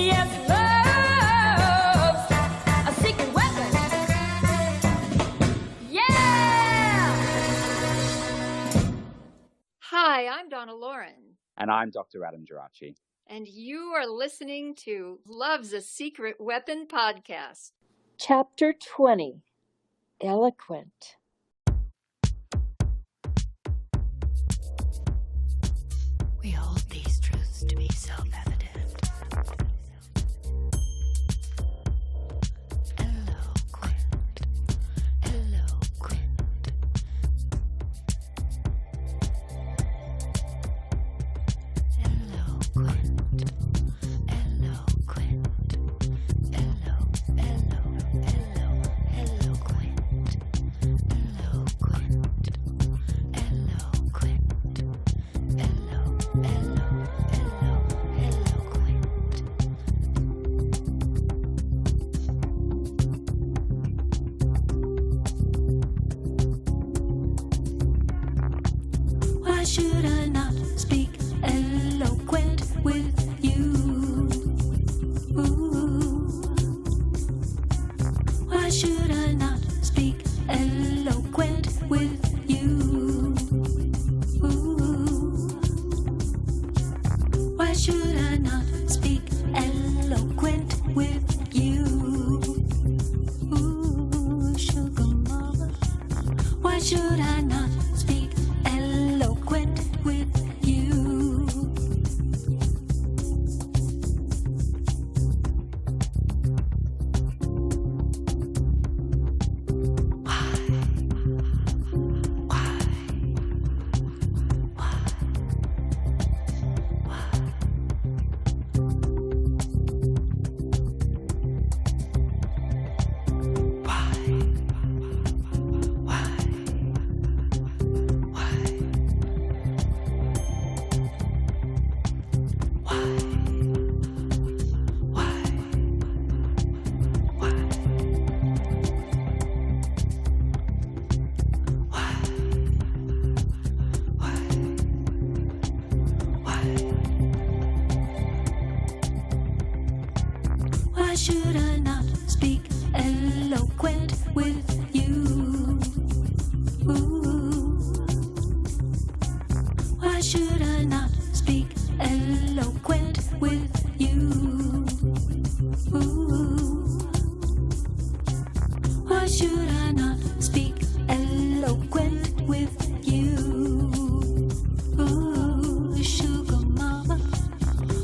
Yes, love's a secret weapon. Yeah! Hi, I'm Donna Loren. And I'm Dr. Adam Gerace. And you are listening to Love's a Secret Weapon podcast. Chapter 20, Eloquent. We hold these truths to be self-evident. Eloquent, eloquent. Eloquent, eloquent. Why should I not speak eloquent with you? Why should I not speak eloquent with you? Why should I not speak eloquent with you? Sugar mama, why should I not speak eloquent with you? Why should I not speak eloquent with you? Why should I not speak eloquent with you? Why should I not speak eloquent with you? Sugar mama,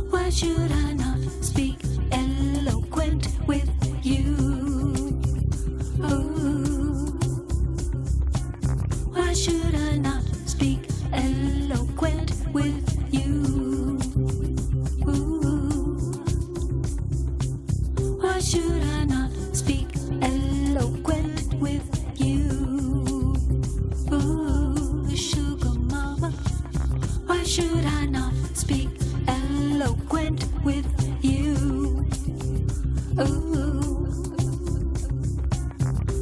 why should I not speak eloquent with you? Why should I not speak eloquent with you? Why should I not speak eloquent with you? Sugar mama, why should I not speak eloquent with you?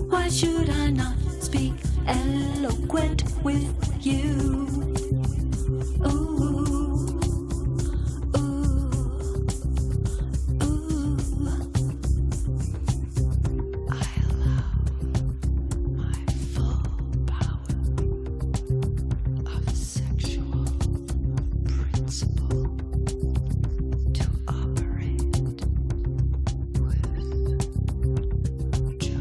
Why should I not speak eloquent with you? I allow my full power of sexual principle to operate with joy.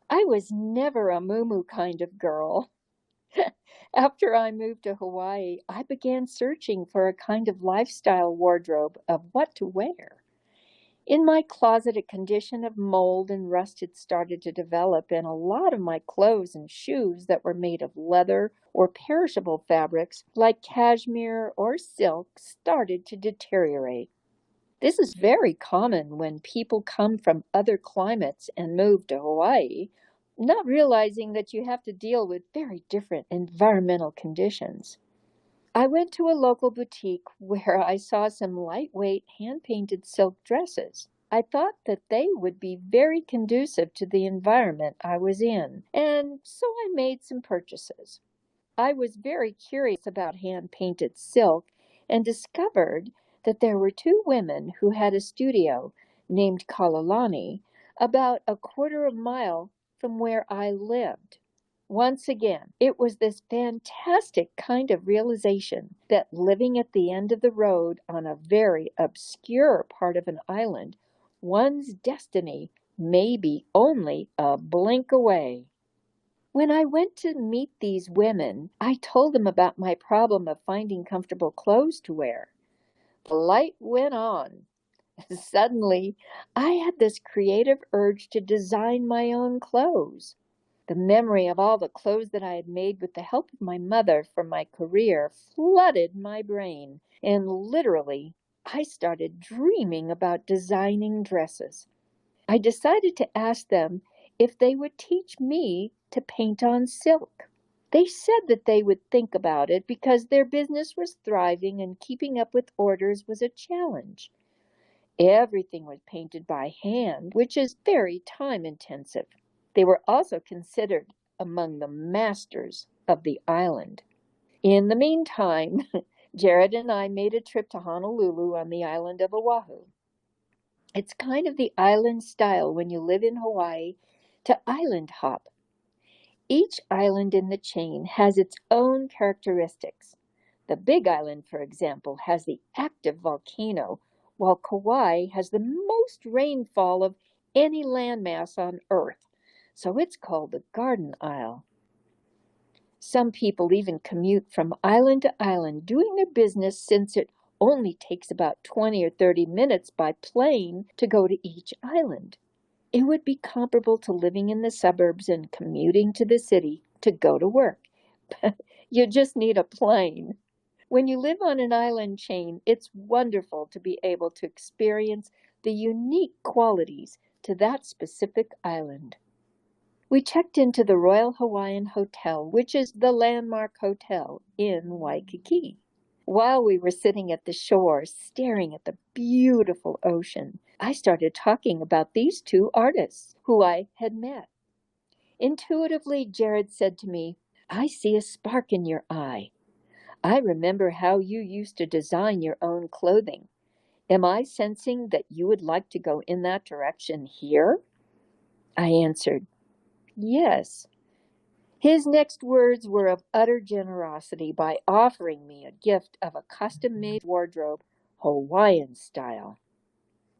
I was never a moo-moo kind of girl. After I moved to Hawaii, I began searching for a kind of lifestyle wardrobe of what to wear. In my closet, a condition of mold and rust had started to develop, and a lot of my clothes and shoes that were made of leather or perishable fabrics like cashmere or silk started to deteriorate. This is very common when people come from other climates and move to Hawaii, not realizing that you have to deal with very different environmental conditions. I went to a local boutique where I saw some lightweight hand-painted silk dresses. I thought that they would be very conducive to the environment I was in, and so I made some purchases. I was very curious about hand-painted silk and discovered that there were two women who had a studio named Kalalani about a quarter of a mile from where I lived. Once again, it was this fantastic kind of realization that living at the end of the road on a very obscure part of an island, one's destiny may be only a blink away. When I went to meet these women, I told them about my problem of finding comfortable clothes to wear. The light went on. Suddenly, I had this creative urge to design my own clothes. The memory of all the clothes that I had made with the help of my mother for my career flooded my brain, and literally, I started dreaming about designing dresses. I decided to ask them if they would teach me to paint on silk. They said that they would think about it because their business was thriving and keeping up with orders was a challenge. Everything was painted by hand, which is very time-intensive. They were also considered among the masters of the island. In the meantime, Jared and I made a trip to Honolulu on the island of Oahu. It's kind of the island style when you live in Hawaii to island hop. Each island in the chain has its own characteristics. The Big Island, for example, has the active volcano, while Kauai has the most rainfall of any landmass on Earth, so it's called the Garden Isle. Some people even commute from island to island doing their business since it only takes about 20 or 30 minutes by plane to go to each island. It would be comparable to living in the suburbs and commuting to the city to go to work. You just need a plane. When you live on an island chain, it's wonderful to be able to experience the unique qualities to that specific island. We checked into the Royal Hawaiian Hotel, which is the landmark hotel in Waikiki. While we were sitting at the shore, staring at the beautiful ocean, I started talking about these two artists who I had met. Intuitively, Jared said to me, "I see a spark in your eye. I remember how you used to design your own clothing. Am I sensing that you would like to go in that direction here?" I answered, "Yes." His next words were of utter generosity by offering me a gift of a custom-made wardrobe, Hawaiian style.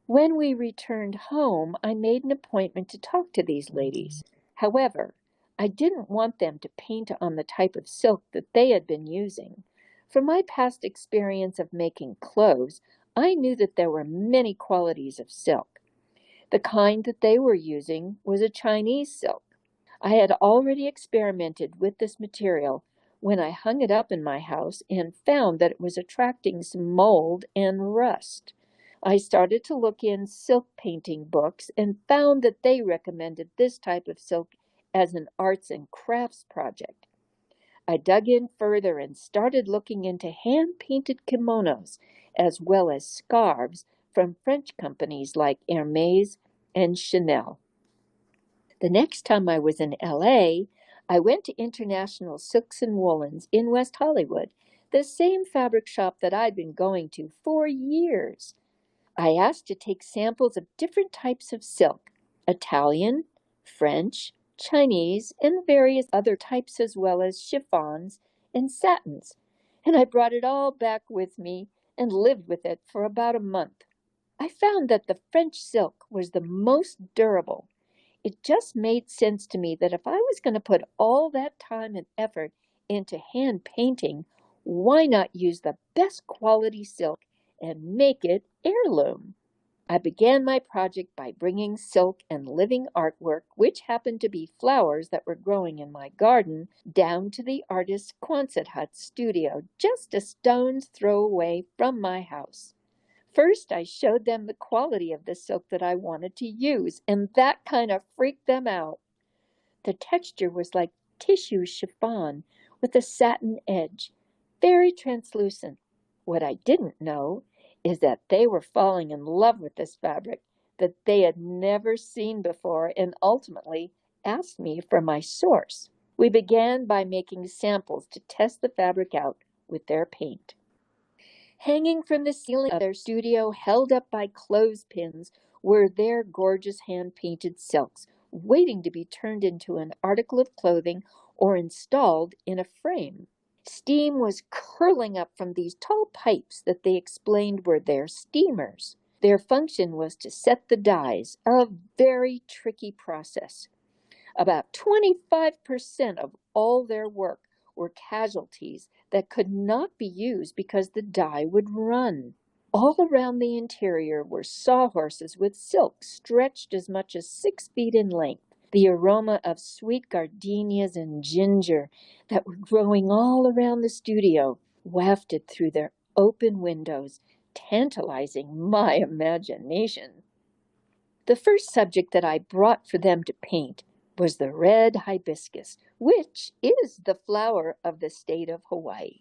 When we returned home, I made an appointment to talk to these ladies. However, I didn't want them to paint on the type of silk that they had been using. From my past experience of making clothes, I knew that there were many qualities of silk. The kind that they were using was a Chinese silk. I had already experimented with this material when I hung it up in my house and found that it was attracting some mold and rust. I started to look in silk painting books and found that they recommended this type of silk as an arts and crafts project. I dug in further and started looking into hand-painted kimonos as well as scarves from French companies like Hermès and Chanel. The next time I was in LA, I went to International Silks and Woolens in West Hollywood, the same fabric shop that I'd been going to for years. I asked to take samples of different types of silk, Italian, French, Chinese, and various other types as well as chiffons and satins, and I brought it all back with me and lived with it for about a month. I found that the French silk was the most durable. It just made sense to me that if I was going to put all that time and effort into hand painting, why not use the best quality silk and make it heirloom? I began my project by bringing silk and living artwork, which happened to be flowers that were growing in my garden, down to the artist's Quonset hut studio, just a stone's throw away from my house. First, I showed them the quality of the silk that I wanted to use, and that kind of freaked them out. The texture was like tissue chiffon with a satin edge, very translucent. What I didn't know is that they were falling in love with this fabric that they had never seen before and ultimately asked me for my source. We began by making samples to test the fabric out with their paint. Hanging from the ceiling of their studio, held up by clothespins, were their gorgeous hand-painted silks, waiting to be turned into an article of clothing or installed in a frame. Steam was curling up from these tall pipes that they explained were their steamers. Their function was to set the dyes, a very tricky process. About 25% of all their work were casualties that could not be used because the dye would run. All around the interior were sawhorses with silk stretched as much as 6 feet in length. The aroma of sweet gardenias and ginger that were growing all around the studio wafted through their open windows, tantalizing my imagination. The first subject that I brought for them to paint was the red hibiscus, which is the flower of the state of Hawaii.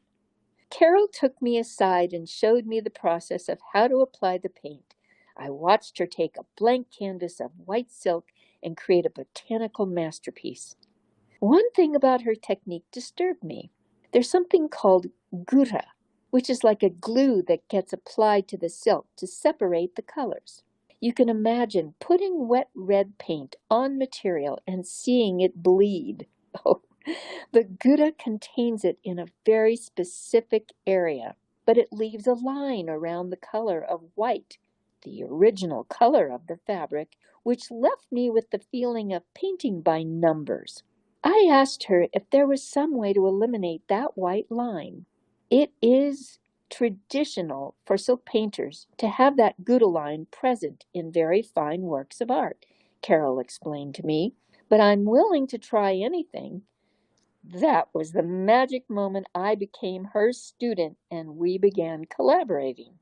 Carol took me aside and showed me the process of how to apply the paint. I watched her take a blank canvas of white silk and create a botanical masterpiece. One thing about her technique disturbed me. There's something called gura, which is like a glue that gets applied to the silk to separate the colors. You can imagine putting wet red paint on material and seeing it bleed. Oh, the gura contains it in a very specific area, but it leaves a line around the color of white, the original color of the fabric, which left me with the feeling of painting by numbers. I asked her if there was some way to eliminate that white line. It is traditional for silk painters to have that Gouda line present in very fine works of art, Carol explained to me, but I'm willing to try anything. That was the magic moment I became her student and we began collaborating.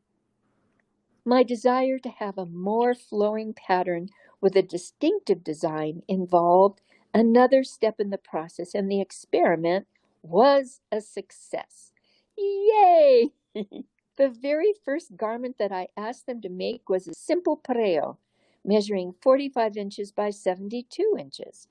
My desire to have a more flowing pattern with a distinctive design involved another step in the process, and the experiment was a success. Yay! The very first garment that I asked them to make was a simple pareo, measuring 45 inches by 72 inches.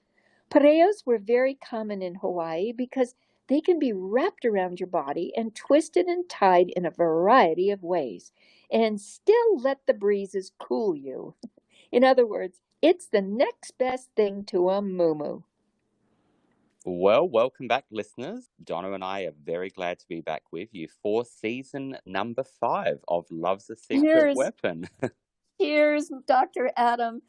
Pareos were very common in Hawaii because they can be wrapped around your body and twisted and tied in a variety of ways, and still let the breezes cool you. In other words, it's the next best thing to a muumuu. Well, welcome back, listeners. Donna and I are very glad to be back with you for season number 5 of Love's a Secret Weapon. Cheers, Dr. Adam.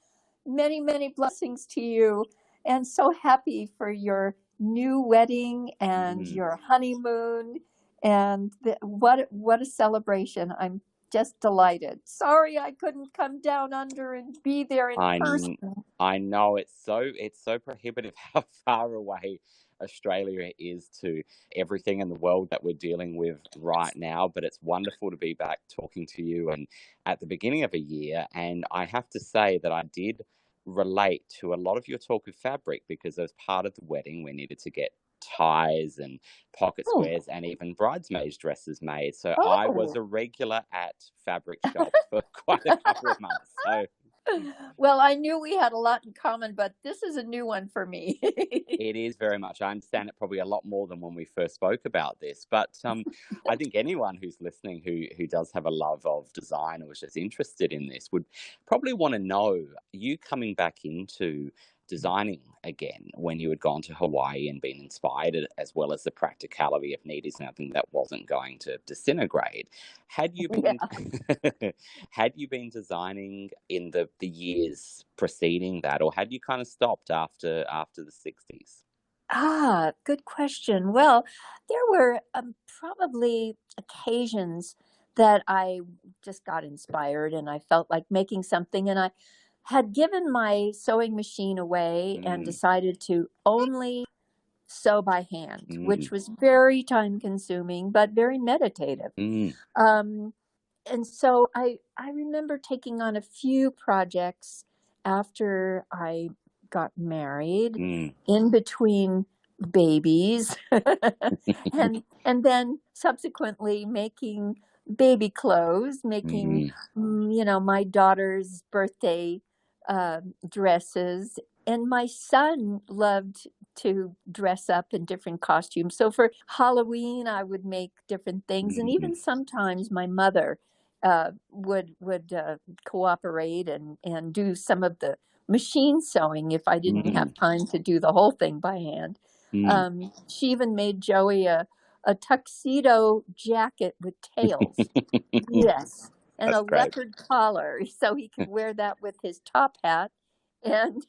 Many, many blessings to you. And so happy for your new wedding and your honeymoon. And what a celebration. I'm just delighted. Sorry I couldn't come down under and be there in person. I know it's so prohibitive how far away Australia is to everything in the world that we're dealing with right now, but it's wonderful to be back talking to you and at the beginning of a year. And I have to say that I did relate to a lot of your talk of fabric because as part of the wedding we needed to get ties and pocket squares and even bridesmaids dresses made. So I was a regular at fabric shops for quite a couple of months. So well, I knew we had a lot in common, but this is a new one for me. It is very much. I understand it probably a lot more than when we first spoke about this. But I think anyone who's listening who does have a love of design or is just interested in this would probably want to know you coming back into designing again when you had gone to Hawaii and been inspired, as well as the practicality of needing something that wasn't going to disintegrate. Had you been had you been designing in the years preceding that, or had you kind of stopped after the 60s? Good question. Well, there were probably occasions that I just got inspired and I felt like making something, and I had given my sewing machine away and Mm, decided to only sew by hand, mm, which was very time consuming but very meditative. mm, Um, and so I remember taking on a few projects after I got married, mm, in between babies, and then subsequently making baby clothes, making mm, my daughter's birthday dresses, and my son loved to dress up in different costumes. So for Halloween, I would make different things, and mm, even sometimes my mother would cooperate and do some of the machine sewing if I didn't mm, have time to do the whole thing by hand. mm. She even made Joey a tuxedo jacket with tails. Yes, and a That's great. leopard collar, so he could wear that with his top hat. And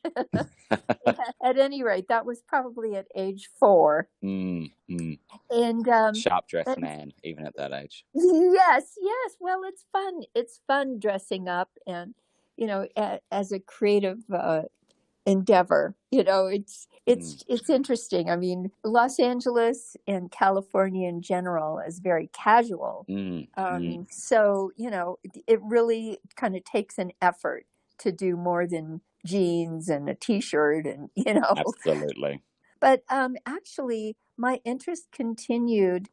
at any rate, that was probably at age 4. Mm, mm. And Sharp dressed and man, even at that age. yes, yes. Well, it's fun. It's fun dressing up, and as a creative endeavor. It's Mm, it's it's interesting. I mean, Los Angeles and California in general is very casual. mm, mm. So it really kind of takes an effort to do more than jeans and a t-shirt, and Absolutely. But actually, my interest continued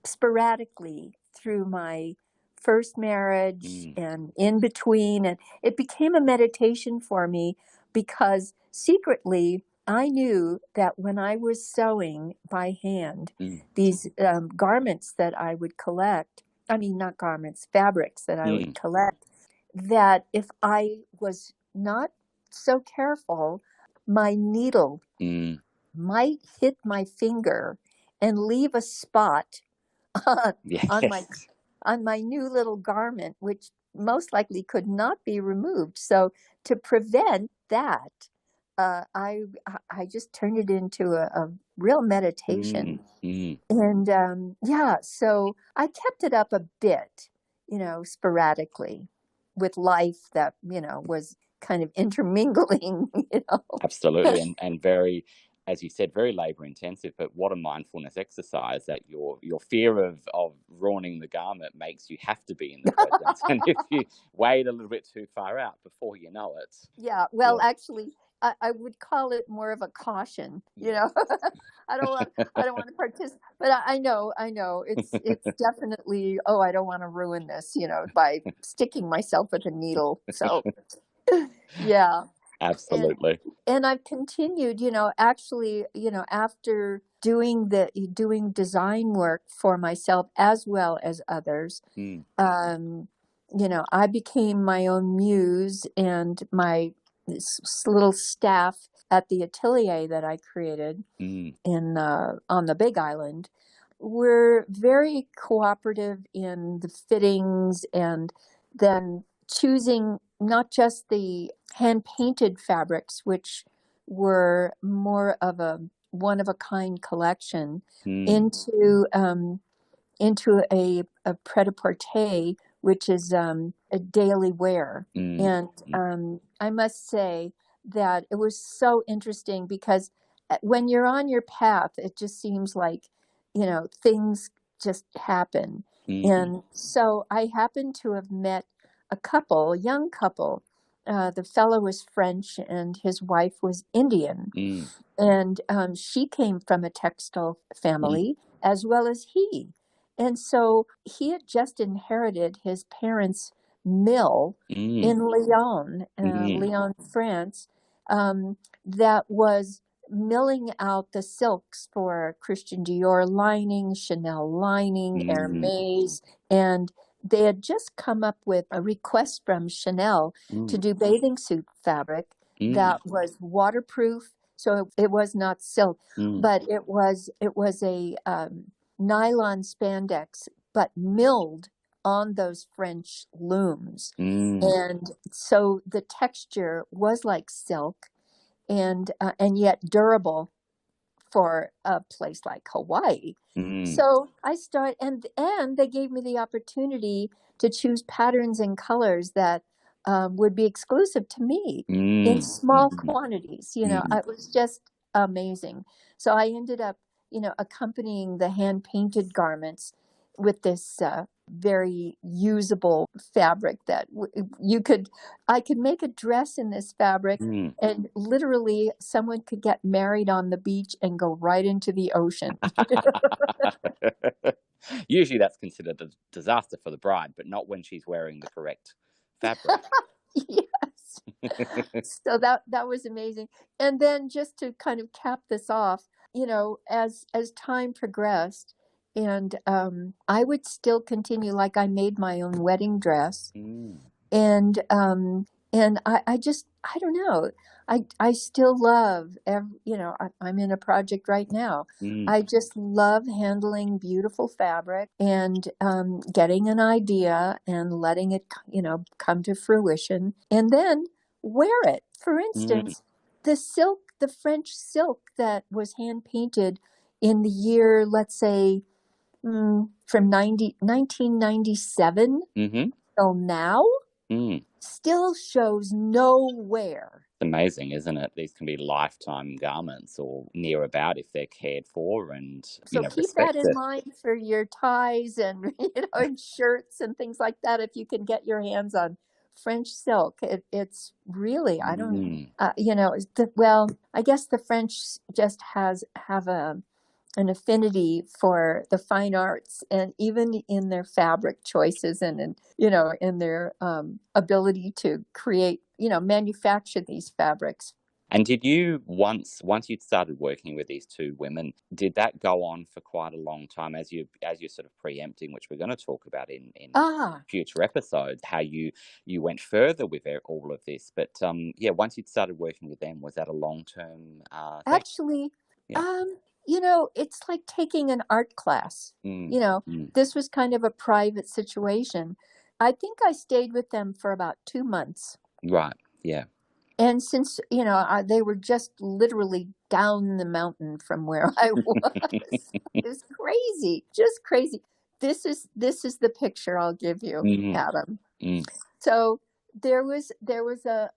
sporadically through my first marriage Mm, and in between. And it became a meditation for me because secretly I knew that when I was sewing by hand mm, these garments that I would collect, I mean, not garments, fabrics that I would mm, collect, that if I was not so careful, my needle mm. might hit my finger and leave a spot on on my Yes. on my new little garment, which most likely could not be removed. So to prevent that, I just turned it into a real meditation. Mm, mm. And yeah, so I kept it up a bit, sporadically, with life that was kind of intermingling. Absolutely. And very, as you said, very labor intensive, but what a mindfulness exercise that your fear of ruining the garment makes you have to be in the present. And if you wait a little bit too far out, before you know it, Yeah, well, you're actually, I would call it more of a caution. yes. I don't want to participate, but I know, it's definitely, oh, I don't want to ruin this, by sticking myself with a needle. So, yeah, and Absolutely. and I've continued, actually, after doing design work for myself as well as others. Mm, um, I became my own muse, and my little staff at the atelier that I created mm, on the Big Island were very cooperative in the fittings, and then choosing not just the hand painted fabrics, which were more of a one of a kind collection, mm, into a pret-a-porter, which is a daily wear. mm, And mm, I must say that it was so interesting because when you're on your path, it just seems like, things just happen. mm, And so I happened to have met a young couple. The fellow was French and his wife was Indian. mm, And she came from a textile mm, family as well as he. And so he had just inherited his parents' mill mm, in Lyon, mm, France, that was milling out the silks for Christian Dior lining, Chanel lining, mm, Hermes, and they had just come up with a request from Chanel to mm, do bathing suit fabric mm, that was waterproof. So it was not silk, mm, but it was a nylon spandex, but milled on those French looms, mm, and so the texture was like silk, and yet durable for a place like Hawaii. Mm. So I start, and they gave me the opportunity to choose patterns and colors that would be exclusive to me in small quantities. It was just amazing. So I ended up, accompanying the hand painted garments with this very usable fabric that I could make a dress in this fabric, and literally someone could get married on the beach and go right into the ocean. Usually that's considered a disaster for the bride, but not when she's wearing the correct fabric. Yes. So that was amazing. And then just to kind of cap this off, as time progressed, and I would still continue, like I made my own wedding dress. And I don't know. I still love, I'm in a project right now. I just love handling beautiful fabric and getting an idea and letting it, come to fruition and then wear it. For instance, the French silk that was hand painted in the year, let's say, from 1997 till now, still shows nowhere. It's amazing, isn't it? These can be lifetime garments or near about if they're cared for and so keep that in mind for your ties and and shirts and things like that. If you can get your hands on French silk, it's really, I don't, I guess the French just have an affinity for the fine arts, and even in their fabric choices and in their ability to create, manufacture these fabrics. And did you once you'd started working with these two women, did that go on for quite a long time as you're sort of preempting, which we're going to talk about in future episodes, how you went further with all of this? But once you'd started working with them, was that a long-term thing? Actually, it's like taking an art class. This was kind of a private situation. I think I stayed with them for about 2 months. Right. Yeah. And since, they were just literally down the mountain from where I was, it was crazy, just crazy. This is the picture I'll give you, Adam. So there was a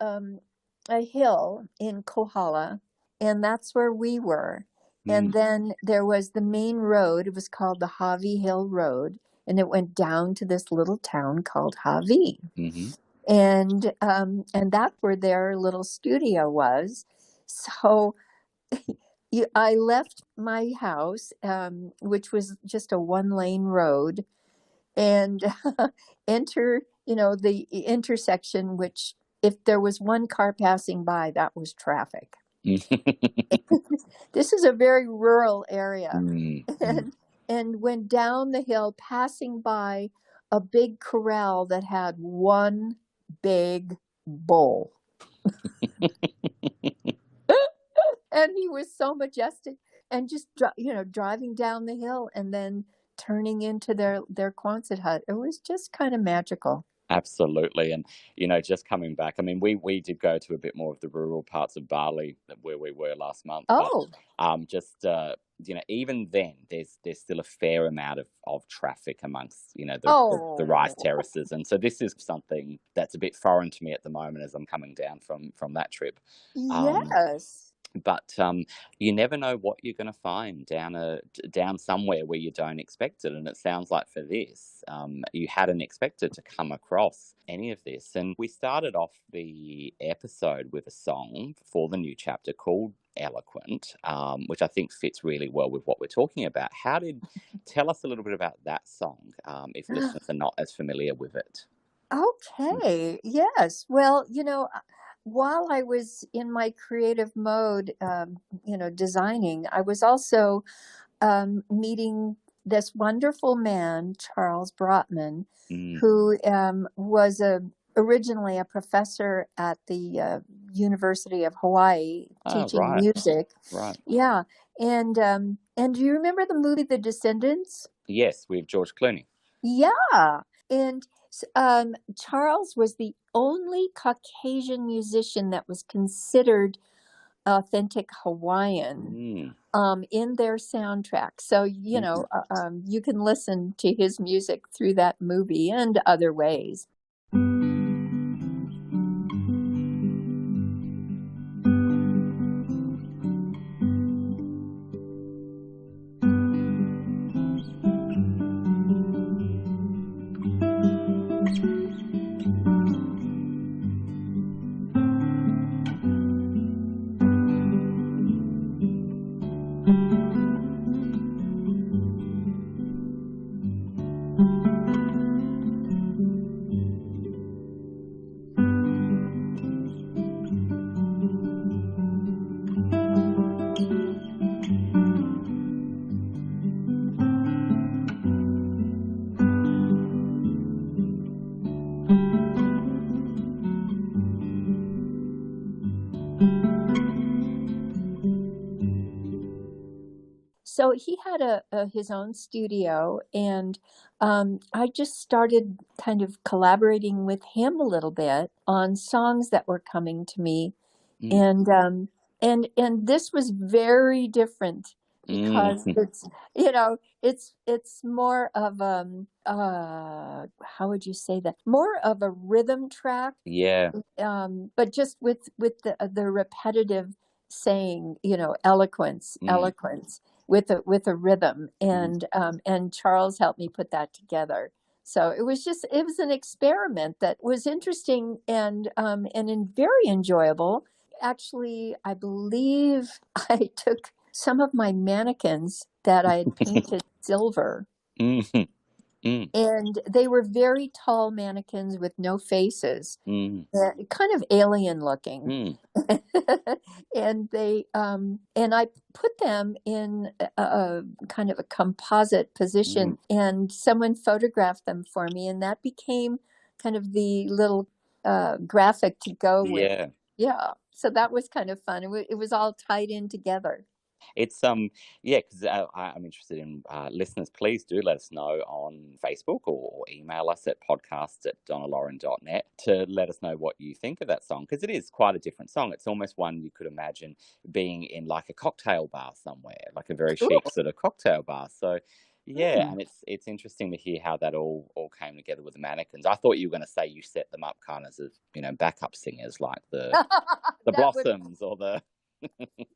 hill in Kohala, and that's where we were. And then there was the main road. It was called the Hawi Hill Road, and it went down to this little town called Hawi. And that's where their little studio was. So I left my house, which was just a 1-lane road, and enter, the intersection, which if there was one car passing by, that was traffic. This is a very rural area, and went down the hill, passing by a big corral that had one big bull. And he was so majestic, and just driving down the hill and then turning into their Quonset hut. It was just kind of magical. Absolutely. And, just coming back, I mean, we did go to a bit more of the rural parts of Bali where we were last month. Oh. But, even then, there's still a fair amount of traffic amongst, the rice terraces. And so this is something that's a bit foreign to me at the moment as I'm coming down from that trip. Yes. But you never know what you're going to find down somewhere where you don't expect it. And it sounds like for this, you hadn't expected to come across any of this. And we started off the episode with a song for the new chapter called Eloquent, which I think fits really well with what we're talking about. Tell us a little bit about that song, if listeners are not as familiar with it. Okay. Yes. Well, while I was in my creative mode, designing, I was also meeting this wonderful man, Charles Brotman, who was originally a professor at the University of Hawaii teaching music. Right. Yeah. And do you remember the movie The Descendants? Yes, with George Clooney. Yeah. And Charles was the only Caucasian musician that was considered authentic Hawaiian in their soundtrack. So, you know, you can listen to his music through that movie and other ways. So he had his own studio, and I just started kind of collaborating with him a little bit on songs that were coming to me, and this was very different because it's, you know, it's more of how would you say that? More of a rhythm track, but just with the repetitive saying, you know, eloquence with a rhythm, and Charles helped me put that together. So it was an experiment that was interesting and very enjoyable. Actually, I believe I took some of my mannequins that I had painted silver, and they were very tall mannequins with no faces, kind of alien looking. And they and I put them in a kind of a composite position, and someone photographed them for me, and that became kind of the little graphic to go with. Yeah, so that was kind of fun. It was all tied in together. It's because I'm interested in listeners. Please do let us know on Facebook or email us at podcast@donnaloren.net to let us know what you think of that song, because it is quite a different song. It's almost one you could imagine being in like a cocktail bar somewhere, like a very chic sort of cocktail bar. So and it's interesting to hear how that all came together with the mannequins. I thought you were going to say you set them up kind of as, you know, backup singers like the Blossoms or the.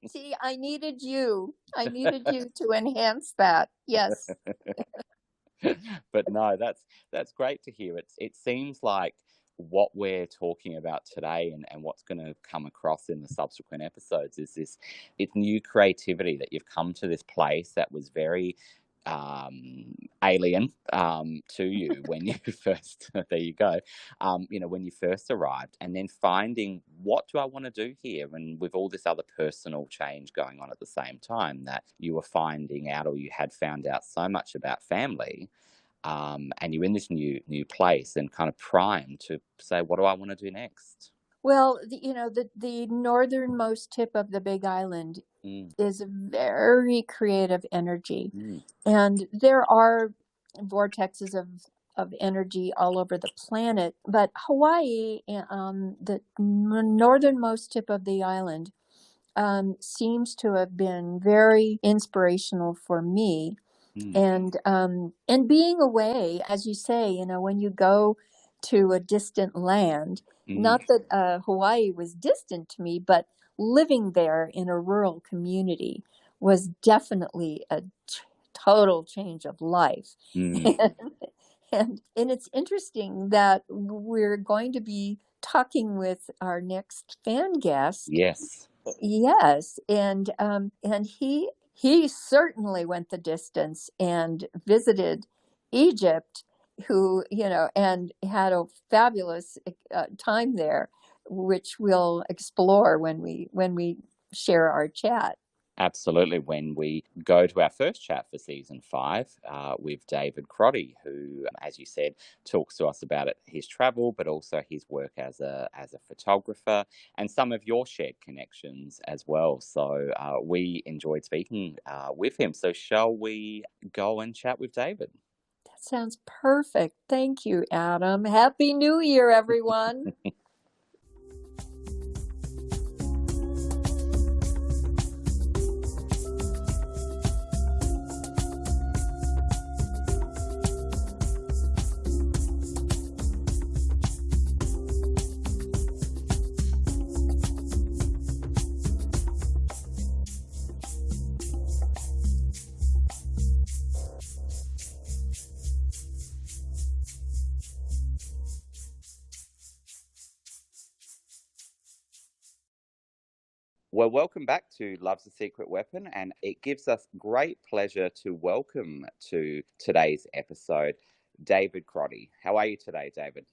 See, I needed you to enhance that. Yes. But no, that's great to hear. It seems like what we're talking about today and what's going to come across in the subsequent episodes is it's new creativity, that you've come to this place that was very alien to you when you first there you go you know, when you first arrived, and then finding, what do I want to do here, and with all this other personal change going on at the same time, that you were finding out, or you had found out so much about family, and you're in this new place and kind of primed to say, what do I want to do next? Well, the northernmost tip of the Big Island is a very creative energy, and there are vortexes of energy all over the planet. But Hawaii, the northernmost tip of the island, seems to have been very inspirational for me. And being away, as you say, you know, when you go to a distant land, not that Hawaii was distant to me, but living there in a rural community was definitely a total change of life. And it's interesting that we're going to be talking with our next fan guest. Yes, and he certainly went the distance and visited Egypt, who, you know, and had a fabulous time there, which we'll explore when we share our chat. Absolutely. When we go to our first chat for season 5 with David Crotty, who, as you said, talks to us about his travel, but also his work as a photographer, and some of your shared connections as well. So we enjoyed speaking with him. So shall we go and chat with David? That sounds perfect. Thank you, Adam. Happy New Year, everyone. Well, welcome back to Love's a Secret Weapon, and it gives us great pleasure to welcome to today's episode David Crotty. How are you today, David?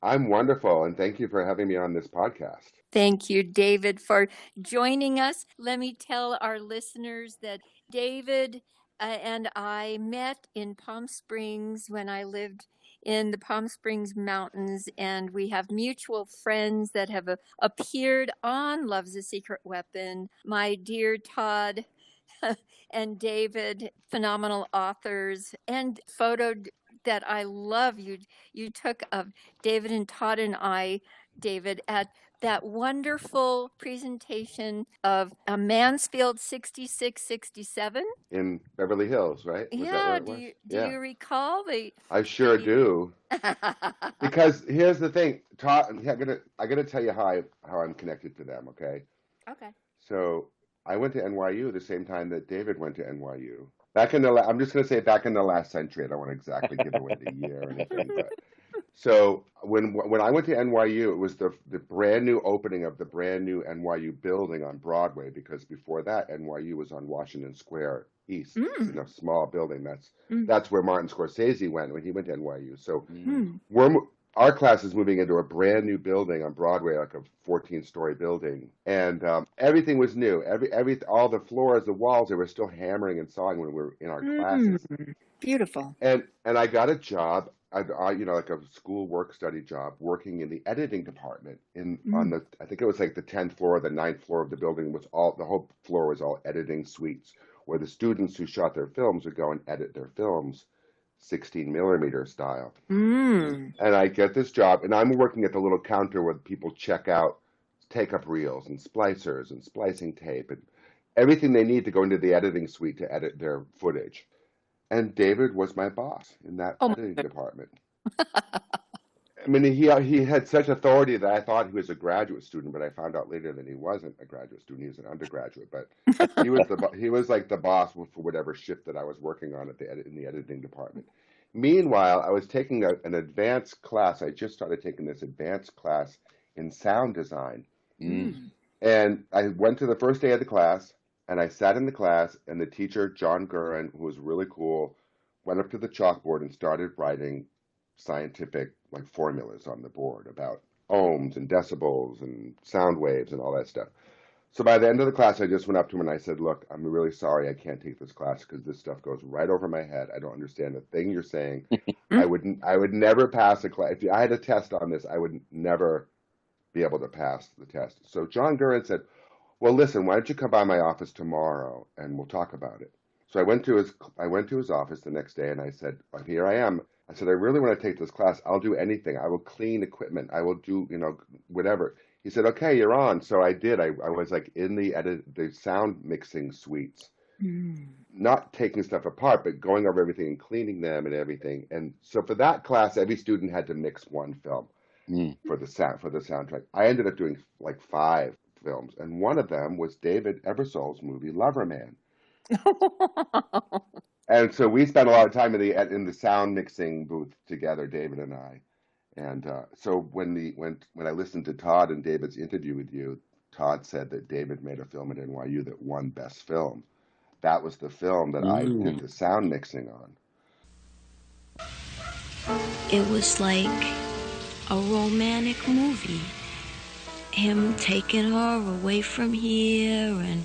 I'm wonderful, and thank you for having me on this podcast. Thank you, David, for joining us. Let me tell our listeners that David and I met in Palm Springs when I lived in the Palm Springs Mountains, and we have mutual friends that have appeared on Love's a Secret Weapon. My dear Todd and David, phenomenal authors, and photo that I love you took of David and Todd and I, David, at that wonderful presentation of a Mansfield 6667 in Beverly Hills, right? Was that where it was? Do you recall the? I sure do. Because here's the thing, Todd. I gotta tell you how I'm connected to them. Okay. Okay. So I went to NYU the same time that David went to NYU. I'm just gonna say back in the last century. I don't want to exactly give away the year or anything, but. So when I went to NYU, it was the brand new opening of the brand new NYU building on Broadway, because before that NYU was on Washington Square East, in a small building. That's where Martin Scorsese went when he went to NYU. So our class is moving into a brand new building on Broadway, like a 14-story building, and everything was new. All the floors, the walls, they were still hammering and sawing when we were in our classes. Beautiful. And I got a job. Like a school work study job, working in the editing department I think it was like the 10th floor or the 9th floor of the building. The whole floor was all editing suites, where the students who shot their films would go and edit their films 16 millimeter style. And I get this job, and I'm working at the little counter where people check out take-up reels and splicers and splicing tape and everything they need to go into the editing suite to edit their footage. And David was my boss in that editing department. I mean, he had such authority that I thought he was a graduate student, but I found out later that he wasn't a graduate student. He was an undergraduate, but he was like the boss for whatever shift that I was working on in the editing department. Meanwhile, I was taking an advanced class. I just started taking this advanced class in sound design. And I went to the first day of the class. And I sat in the class, and the teacher, John Gurin, who was really cool, went up to the chalkboard and started writing scientific formulas on the board about ohms and decibels and sound waves and all that stuff. So by the end of the class, I just went up to him and I said, "Look, I'm really sorry I can't take this class because this stuff goes right over my head. I don't understand a thing you're saying. I would never pass a class. If I had a test on this, I would never be able to pass the test." So John Gurin said, "Well, listen, why don't you come by my office tomorrow and we'll talk about it." So I went to his office the next day and I said, "Well, here I am." I said, "I really want to take this class. I'll do anything. I will clean equipment. I will do, whatever." He said, "Okay, you're on." So I did. I was in the sound mixing suites, not taking stuff apart, but going over everything and cleaning them and everything. And so for that class, every student had to mix one film for the soundtrack. I ended up doing 5 films, and one of them was David Ebersol's movie Loverman. And so we spent a lot of time in the sound mixing booth together, David and I. And so when I listened to Todd and David's interview with you, Todd said that David made a film at NYU that won Best Film. That was the film that I did the sound mixing on. It was like a romantic movie. Him taking her away from here, and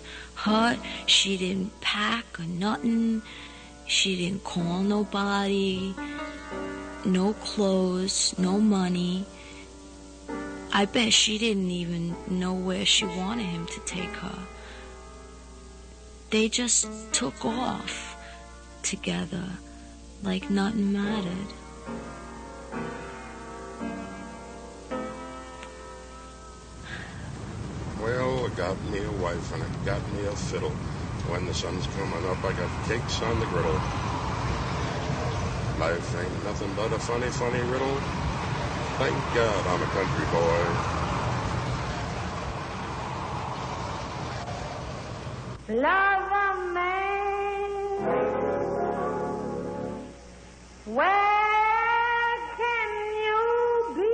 she didn't pack or nothing. She didn't call nobody. No clothes, no money. I bet she didn't even know where she wanted him to take her. They just took off together like nothing mattered. Well, I got me a wife and I got me a fiddle. When the sun's coming up, I got cakes on the griddle. Life ain't nothing but a funny, funny riddle. Thank God I'm a country boy. Lover man, where can you be?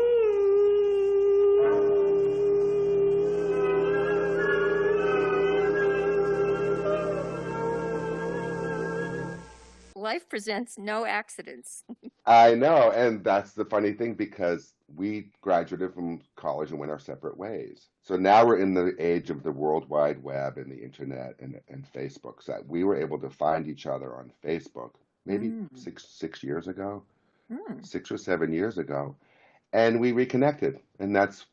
life presents no accidents. I know, and that's the funny thing because we graduated from college and went our separate ways. So now we're in the age of the World Wide Web and the internet and Facebook. So we were able to find each other on Facebook maybe Mm. 6 years ago, Mm. 6 or 7 years ago, and we reconnected. And that's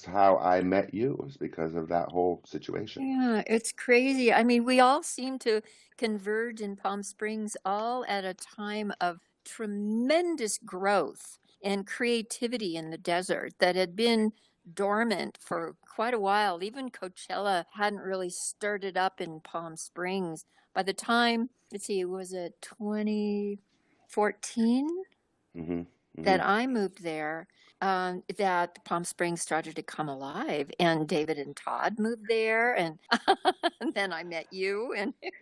how I met you, was because of that whole situation. Yeah, it's crazy. I mean, we all seem to converge in Palm Springs all at a time of tremendous growth and creativity in the desert that had been dormant for quite a while. Even Coachella hadn't really stirred it up in Palm Springs. By the time, let's see, was it 2014 Hmm. that I moved there, that Palm Springs started to come alive, and David and Todd moved there, and, and then I met you, and it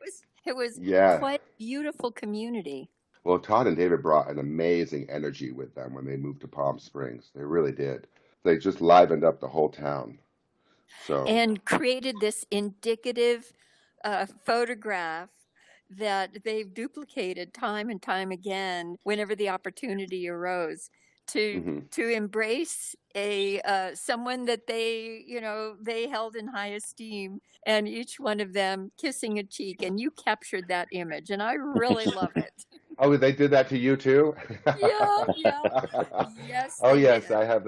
was Yeah. quite a beautiful community. Well, Todd and David brought an amazing energy with them when they moved to Palm Springs. They really did. They just livened up the whole town. So, And created this indicative photograph that they've duplicated time and time again whenever the opportunity arose to mhm. to embrace a someone that they held in high esteem, and each one of them kissing a cheek, and you captured that image, and I really love it. Oh, they did that to you too? Yeah, yes, Oh they yes, did. I have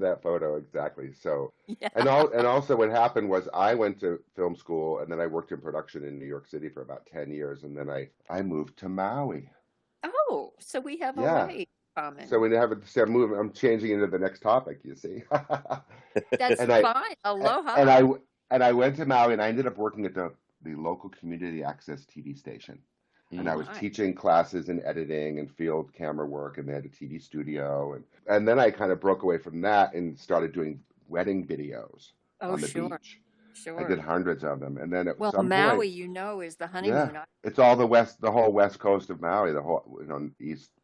that photo exactly. So, Yeah. and also what happened was I went to film school and then I worked in production in New York City for about 10 years and then I moved to Maui. Oh, so we have Yeah. Hawaii in common. So when you have a see, I'm changing into the next topic, you see. That's And I fine. Aloha. and I went to Maui and I ended up working at the local community access TV station. And I was Nice. teaching classes in editing and field camera work, and they had a TV studio, and then I kind of broke away from that and started doing wedding videos Oh, on the sure, beach. I sure. did hundreds of them, and then at Well, some Maui, point, is the yeah, honeymoon. it's all the whole west coast of Maui, the whole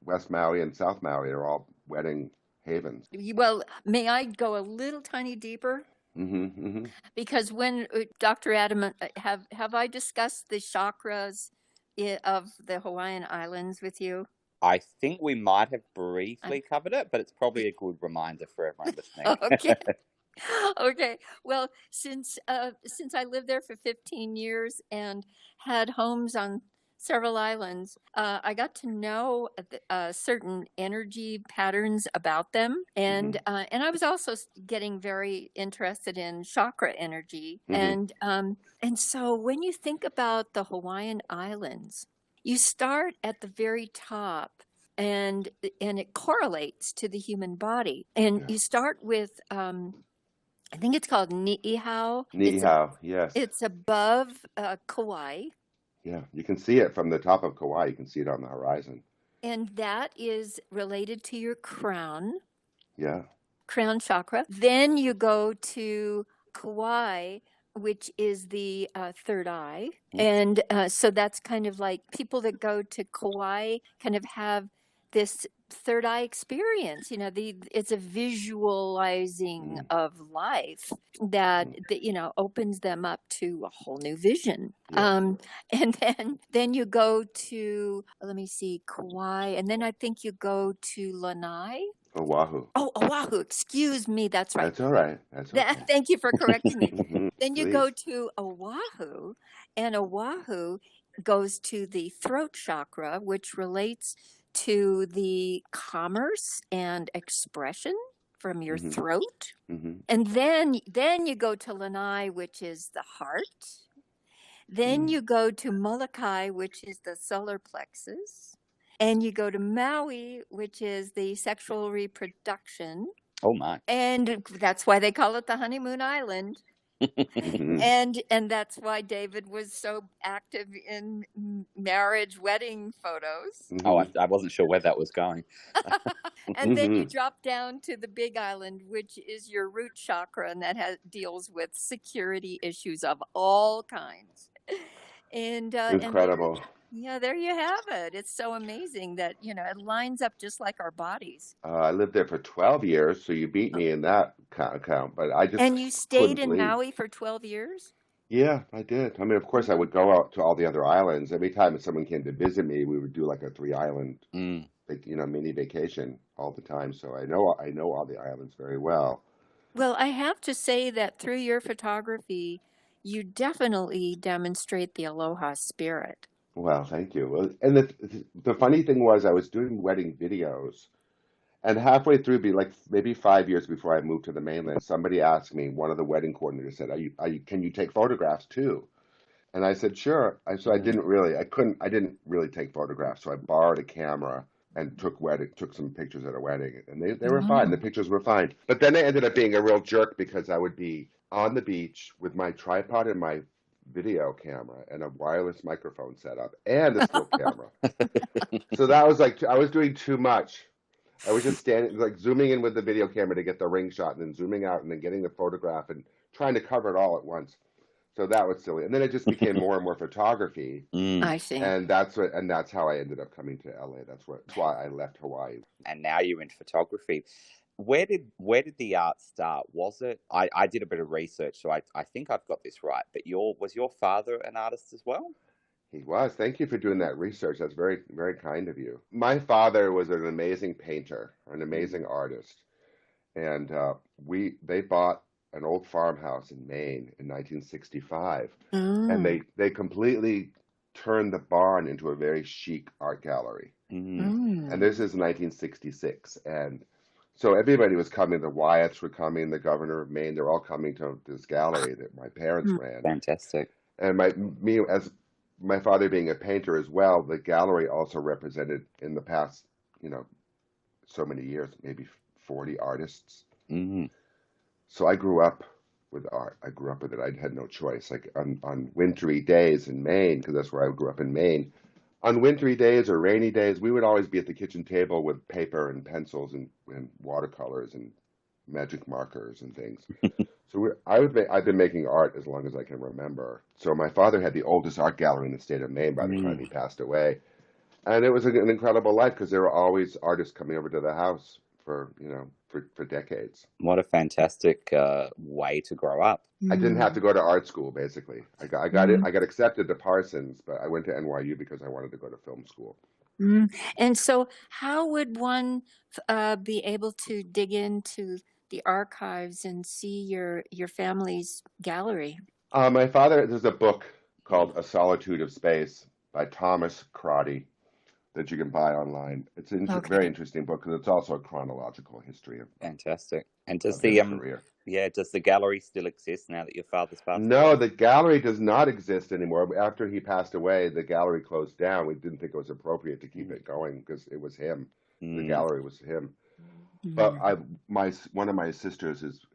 West Maui and South Maui are all wedding havens. Well, may I go a little tiny deeper? Hmm. Hmm. Because when Dr. Adam, have I discussed the chakras of the Hawaiian Islands with you? I think we might have briefly covered it, but it's probably a good reminder for everyone listening. Okay. Okay. Well, since I lived there for 15 years and had homes on several islands, I got to know certain energy patterns about them, and I was also getting very interested in chakra energy, Hmm. and so when you think about the Hawaiian Islands, you start at the very top. And it correlates to the human body. And Yeah. you start with I think it's called Ni'ihau. Niihau, yes. It's above Kauai, Yeah, you can see it from the top of Kauai. You can see it on the horizon. and that is related to your crown Yeah. chakra. Then you go to Kauai, which is the third eye. And so that's kind of like people that go to Kauai kind of have this third eye experience. It's a visualizing of life that opens them up to a whole new vision. Yeah. And then you go to, let me see, Kauai, and then I think you go to Lanai. Oahu. Oh, Oahu, excuse me, that's right. That's all right. That's okay. Thank you for correcting me. Mhm. Then you Please. go to Oahu, and Oahu goes to the throat chakra, which relates to the commerce and expression from your throat. Mhm. And then you go to Lanai, which is the heart. Then you go to Molokai, which is the solar plexus. And you go to Maui, which is the sexual reproduction. Oh my. And that's why they call it the honeymoon island. Mhm. And that's why David was so active in marriage wedding photos. Oh, Mhm. I wasn't sure where that was going. And then you Mhm. drop down to the big island, which is your root chakra, and that deals with security issues of all kinds. And Incredible. there you have it. It's so amazing that it lines up just like our bodies. I lived there for 12 years, so you beat me in that count. But I just And you stayed couldn't in believe. Maui for 12 years? Yeah, I did. I mean, of course, I would go out to all the other islands. Every time someone came to visit me, we would do like a 3 island, Mm. mini vacation all the time. So I know all the islands very well. Well, I have to say that through your photography, you definitely demonstrate the aloha spirit. Well, thank you. Well, and the funny thing was, I was doing wedding videos, and halfway through, be like maybe 5 years before I moved to the mainland, somebody asked me. One of the wedding coordinators said, Can you take photographs too?" And I said, "Sure." So I didn't really take photographs. So I borrowed a camera and took some pictures at a wedding, and they were fine. The Oh. pictures were fine. But then I ended up being a real jerk because I would be on the beach with my tripod and my video camera and a wireless microphone set up and a still camera. So that was like I was doing too much. I was just standing, like zooming in with the video camera to get the ring shot, and then zooming out and then getting the photograph and trying to cover it all at once. So that was silly. And then it just became more and more photography, Mm. I see. and that's how I ended up coming to LA. That's why I left Hawaii. And now you're in photography. Where did the art start? Was it I did a bit of research, so I think I've got this right. But was your father an artist as well? He was. Thank you for doing that research. That's very, very kind of you. My father was an amazing painter, an amazing artist, and they bought an old farmhouse in Maine in 1965, and Oh. they completely turned the barn into a very chic art gallery. Mm. And this is 1966, and so everybody was coming. The Wyatts were coming. The governor of Maine. They're all coming to this gallery that my parents Mm. ran. Fantastic. And as my father being a painter as well, the gallery also represented in the past, so many years, maybe 40 artists. Mm. So I grew up with art. I grew up with it. I had no choice. Like on wintry days in Maine, because that's where I grew up in Maine. On wintry days or rainy days, we would always be at the kitchen table with paper and pencils and watercolors and magic markers and things. So I've been making art as long as I can remember. So my father had the oldest art gallery in the state of Maine by the time he passed away, and it was an incredible life because there were always artists coming over to the house for decades. What a fantastic way to grow up. I didn't have Mm. to go to art school. Basically, I got it. I got accepted to Parsons, but I went to NYU because I wanted to go to film school. Mm. And so, how would one be able to dig into the archives and see your family's gallery? My father, there's a book called A Solitude of Space by Thomas Crotty that you can buy online. It's a very Okay. interesting book because it's also a chronological history Fantastic. And of does his the career. does the gallery still exist now that your father's passed No, away? the gallery does not exist anymore. After he passed away, the gallery closed down. We didn't think it was appropriate to keep it going because it was him. The Mm. gallery was him. Mm. But one of my sisters is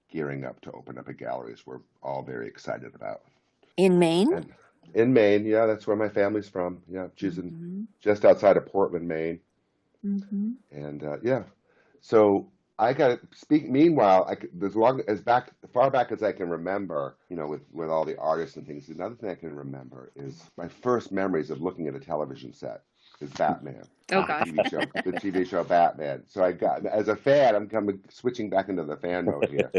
gearing up to open up a gallery, which we're all very excited about. In Maine? And in Maine, yeah, that's where my family's from. Yeah, she's in Mhm. just outside of Portland, Maine. Mhm. And yeah, so I got to speak. Meanwhile, as far back as I can remember, with all the artists and things. Another thing I can remember is my first memories of looking at a television set is Batman, Oh the gosh. TV show Batman. So as a fan, I'm switching back into the fan mode here.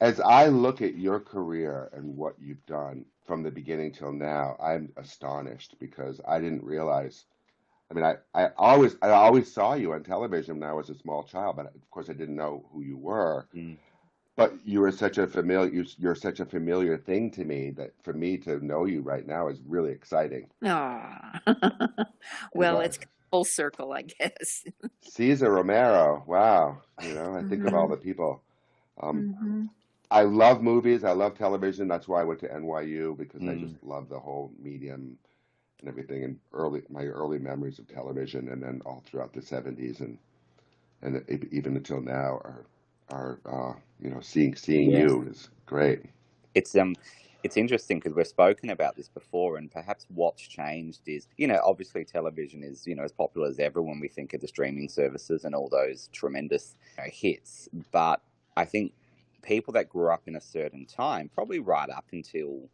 As I look at your career and what you've done from the beginning till now, I'm astonished because I didn't realize. I mean, I always saw you on television when I was a small child, but of course I didn't know who you were. Mm. But you're such a familiar thing to me that for me to know you right now is really exciting. Aw. And Well, it's full circle, I guess. Cesar Romero, wow, I think of all Mhm. the people. Mhm. I love movies. I love television. That's why I went to NYU because I Mm. just love the whole medium and everything. And my early memories of television, and then all throughout the '70s and even until now are seeing Yes. you is great. It's interesting because we've spoken about this before, and perhaps what's changed is, obviously television is, as popular as ever when we think of the streaming services and all those tremendous hits. But I think people that grew up in a certain time, probably right up until,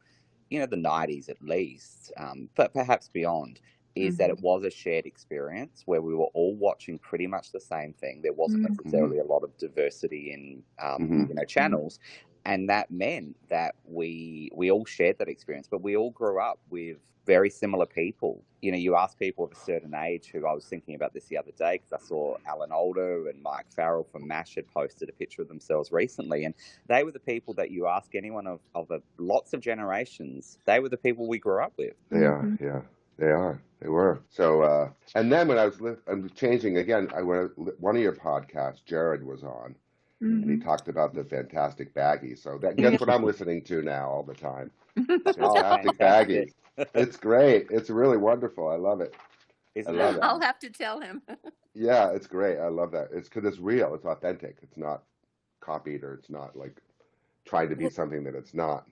the 90s at least, but perhaps beyond, is that it was a shared experience where we were all watching pretty much the same thing. There wasn't Mhm. necessarily a lot of diversity in, Mhm. channels. And that meant that we all shared that experience, but we all grew up with very similar people. You know, you ask people of a certain age, who I was thinking about this the other day because I saw Alan Alda and Mike Farrell from MASH had posted a picture of themselves recently, and they were the people that you ask anyone of lots of generations, they were the people we grew up with. They are, yeah. They are. They were. So, and then when I'm changing again, one of your podcasts, Jared was on, and he talked about the fantastic baggies. So guess what I'm listening to now all the time? Fantastic baggies. It's great. It's really wonderful. I love it. I love it. I'll have to tell him. Yeah, it's great. I love that. It's because it's real. It's authentic. It's not copied, or it's not like trying to be something that it's not.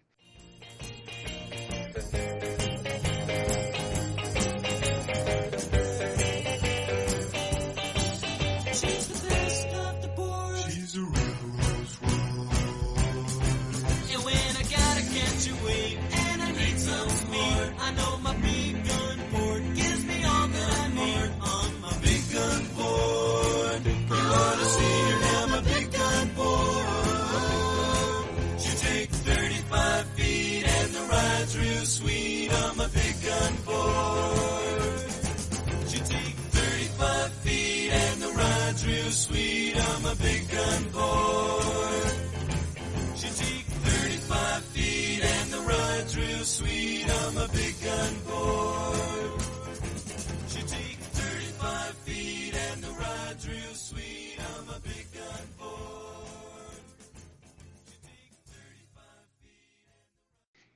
Sweet, I'm a big gun boy. She take 35 feet and the ride's real sweet, I'm a big gun boy. She take 35 feet and the ride's real sweet, I'm a big gun boy. She take 35 feet and the ride's real sweet, I'm a big gun boy.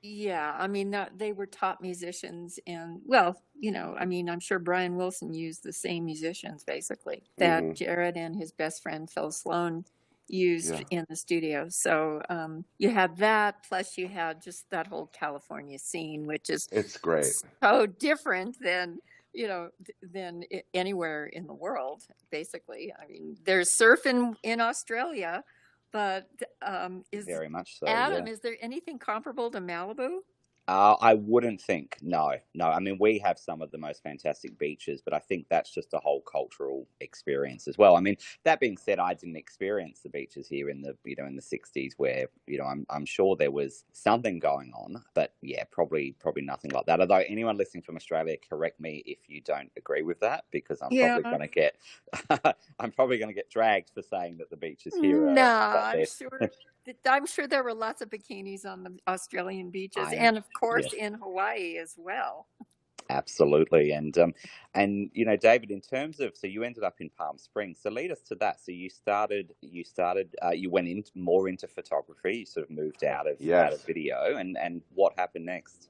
Yeah, I mean, they were top musicians, and well, you know, I mean, I'm sure Brian Wilson used the same musicians basically that Jared and his best friend Phil Sloan used in the studio. So you had that, plus you had just that whole California scene, which is it's great, so different than anywhere in the world. Basically, I mean, there's surf in Australia. But very much so. Adam, is there anything comparable to Malibu? I wouldn't think. No. I mean, we have some of the most fantastic beaches, but I think that's just a whole cultural experience as well. I mean, that being said, I didn't experience the beaches here in the 60s, where I'm sure there was something going on, but yeah, probably nothing like that. Although anyone listening from Australia, correct me if you don't agree with that, because I'm probably going to get dragged for saying that the beaches here are I'm sure there were lots of bikinis on the Australian beaches, and of course in Hawaii as well. Absolutely, and David, in terms of, so you ended up in Palm Springs. So lead us to that. So you went more into photography. You sort of moved out of video, and what happened next?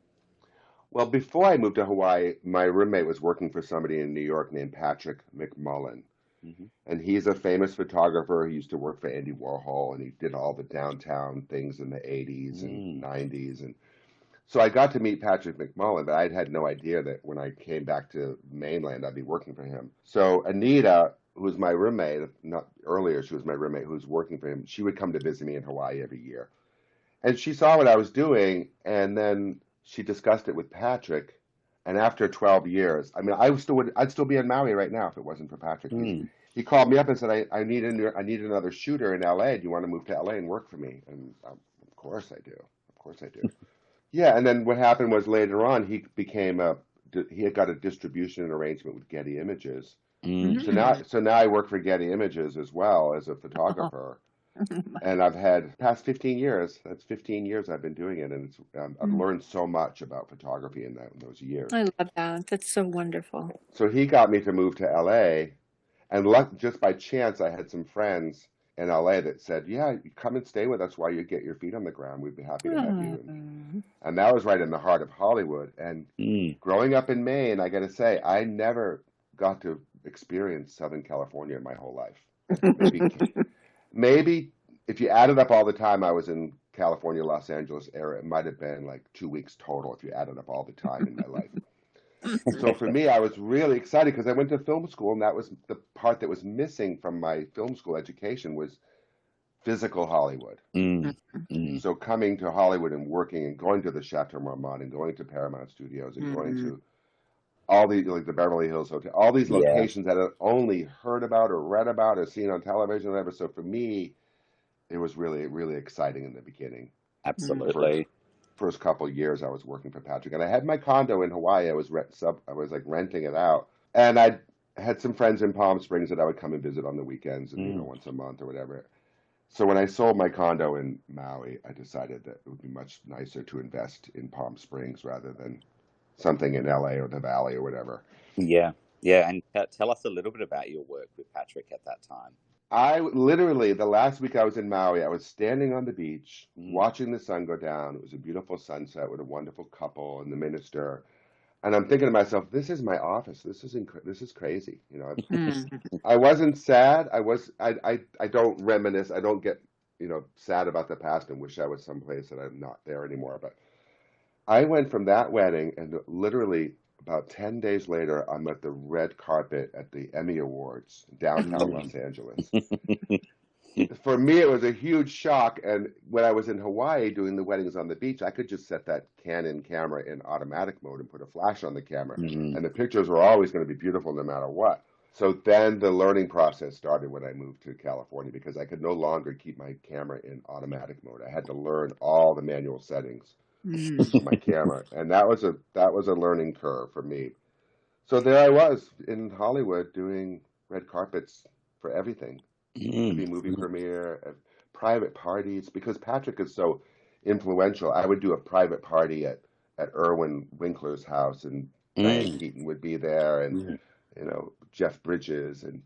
Well, before I moved to Hawaii, my roommate was working for somebody in New York named Patrick McMullan. And he's a famous photographer. He used to work for Andy Warhol, and he did all the downtown things in the 80s and 90s. And so I got to meet Patrick McMullan, but I had no idea that when I came back to mainland, I'd be working for him. So Anita, who was my roommate, she was my roommate who was working for him. She would come to visit me in Hawaii every year. And she saw what I was doing, and then she discussed it with Patrick. And after 12 years, I mean, I'd still be in Maui right now if it wasn't for Patrick. He called me up and said, I need another shooter in LA. Do you want to move to LA and work for me? And of course I do. Yeah, and then what happened was later on, he had got a distribution arrangement with Getty Images. So now I work for Getty Images as well as a photographer. And I've had past 15 years. That's 15 years I've been doing it, and I've learned so much about photography in those years. I love that. That's so wonderful. So he got me to move to LA, and just by chance, I had some friends in LA that said, "Yeah, you come and stay with us while you get your feet on the ground. We'd be happy to have you." And that was right in the heart of Hollywood. And growing up in Maine, I got to say, I never got to experience Southern California in my whole life. Maybe if you added up all the time I was in California, Los Angeles area, it might have been like 2 weeks total if you added up all the time in my life. So for me, I was really excited because I went to film school, and that was the part that was missing from my film school education was physical Hollywood. So coming to Hollywood and working and going to the Chateau Marmont and going to Paramount Studios and going to all these, like the Beverly Hills Hotel, all these locations that I'd only heard about or read about or seen on television or whatever. So for me, it was really, really exciting in the beginning. Absolutely. First couple of years I was working for Patrick, and I had my condo in Hawaii. I was like renting it out, and I had some friends in Palm Springs that I would come and visit on the weekends, and once a month or whatever. So when I sold my condo in Maui, I decided that it would be much nicer to invest in Palm Springs rather than something in LA or the Valley or whatever. Yeah. And tell us a little bit about your work with Patrick at that time. I literally, the last week I was in Maui, I was standing on the beach, watching the sun go down. It was a beautiful sunset with a wonderful couple and the minister. And I'm thinking to myself, this is my office. This is crazy. You know, I wasn't sad. I don't reminisce. I don't get, sad about the past and wish I was someplace that I'm not there anymore. But I went from that wedding, and literally about 10 days later, I'm at the red carpet at the Emmy Awards downtown Los Angeles. For me, it was a huge shock. And when I was in Hawaii doing the weddings on the beach, I could just set that Canon camera in automatic mode and put a flash on the camera. And the pictures were always going to be beautiful no matter what. So then the learning process started when I moved to California, because I could no longer keep my camera in automatic mode. I had to learn all the manual settings of my camera. And that was a learning curve for me. So there I was in Hollywood doing red carpets for everything. The movie premiere, private parties, because Patrick is so influential. I would do a private party at Irwin Winkler's house, and Diane Keaton would be there, and Jeff Bridges and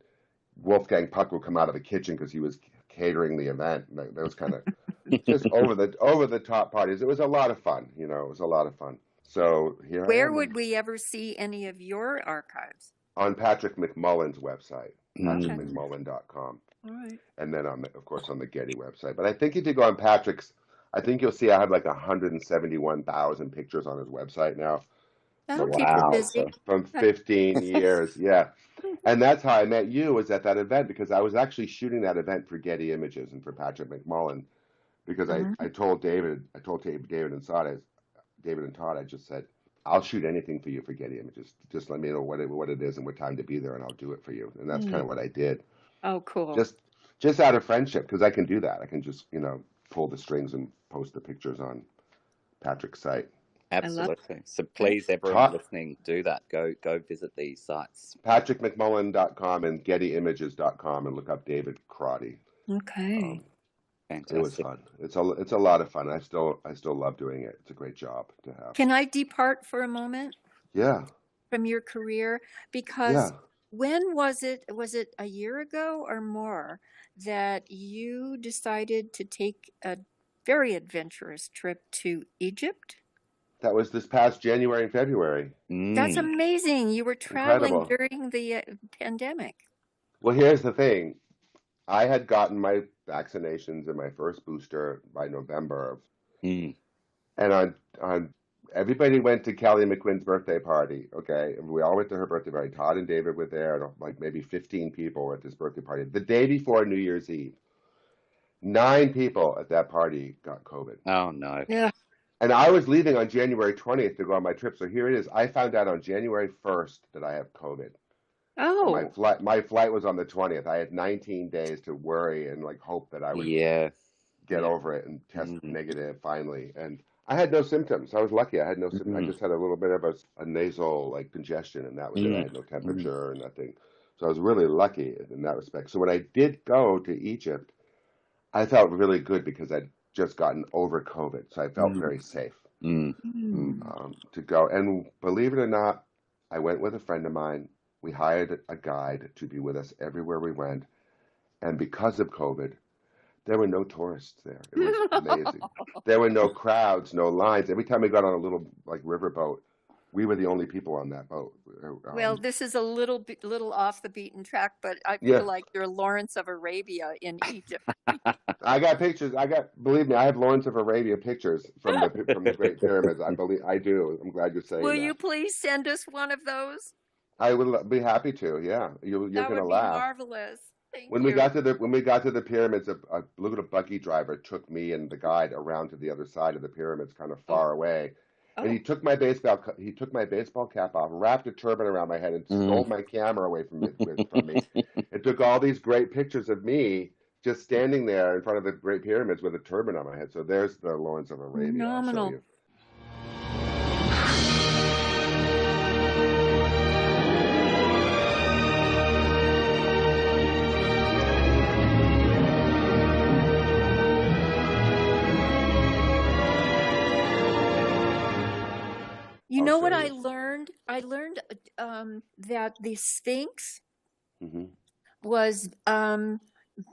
Wolfgang Puck would come out of the kitchen because he was catering the event. Those kind of just over the top parties. It was a lot of fun. It was a lot of fun. So here Where I am would we ever see any of your archives? on Patrick McMullan's website, patrickmcmullan.com. All right. And then of course on the Getty website. But I think if you go on Patrick's, I think you'll see I have like 171,000 pictures on his website now. That'll keep you busy. From 15 years, yeah. And that's how I met you, was at that event, because I was actually shooting that event for Getty Images and for Patrick McMullan, because I told David and Todd, I just said, I'll shoot anything for you for Getty Images. Just let me know what it is and what time to be there, and I'll do it for you. And that's kind of what I did. Oh, cool. Just out of friendship, because I can do that. I can just, pull the strings and post the pictures on Patrick's site. Absolutely. So please, everyone listening, do that. Go visit these sites. PatrickMcMullan.com and GettyImages.com, and look up David Crotty. Okay. Fantastic. It was fun. It's a lot of fun. I still love doing it. It's a great job to have. Can I depart for a moment? Yeah. From your career? Because when was it a year ago or more that you decided to take a very adventurous trip to Egypt? That was this past January and February. That's amazing. You were traveling during the pandemic. Well, here's the thing. I had gotten my vaccinations and my first booster by November. And on everybody went to Kelly McQuinn's birthday party, okay? And we all went to her birthday party. Todd and David were there, and like maybe 15 people were at this birthday party. The day before New Year's Eve, 9 people at that party got COVID. Oh, no. Yeah. And I was leaving on January 20th to go on my trip. So here it is. I found out on January 1st that I have COVID. Oh. And my flight was on the 20th. I had 19 days to worry and hope that I would get over it and test negative finally. And I had no symptoms. I was lucky. I had no symptoms. I just had a little bit of a nasal congestion, and that was it. I had no temperature or nothing. So I was really lucky in that respect. So when I did go to Egypt, I felt really good because I'd just gotten over COVID. So I felt very safe to go. And believe it or not, I went with a friend of mine. We hired a guide to be with us everywhere we went. And because of COVID, there were no tourists there. It was amazing. There were no crowds, no lines. Every time we got on a little riverboat, we were the only people on that boat. Well, this is a little off the beaten track, but I feel like you're Lawrence of Arabia in Egypt. I got pictures. Believe me, I have Lawrence of Arabia pictures from the Great Pyramids. I do. I'm glad you're saying that. Will you please send us one of those? I will be happy to. Yeah, you're going to laugh. Marvelous. When we got to the pyramids, a little buggy driver took me and the guide around to the other side of the pyramids, kind of far away. And he took my baseball cap off, wrapped a turban around my head, and stole my camera away from me. It took all these great pictures of me just standing there in front of the Great Pyramids with a turban on my head. So there's the Lawrence of Arabia. I'll show Phenomenal. you. You I'll know show what you. I learned? I learned that the Sphinx Hmm. was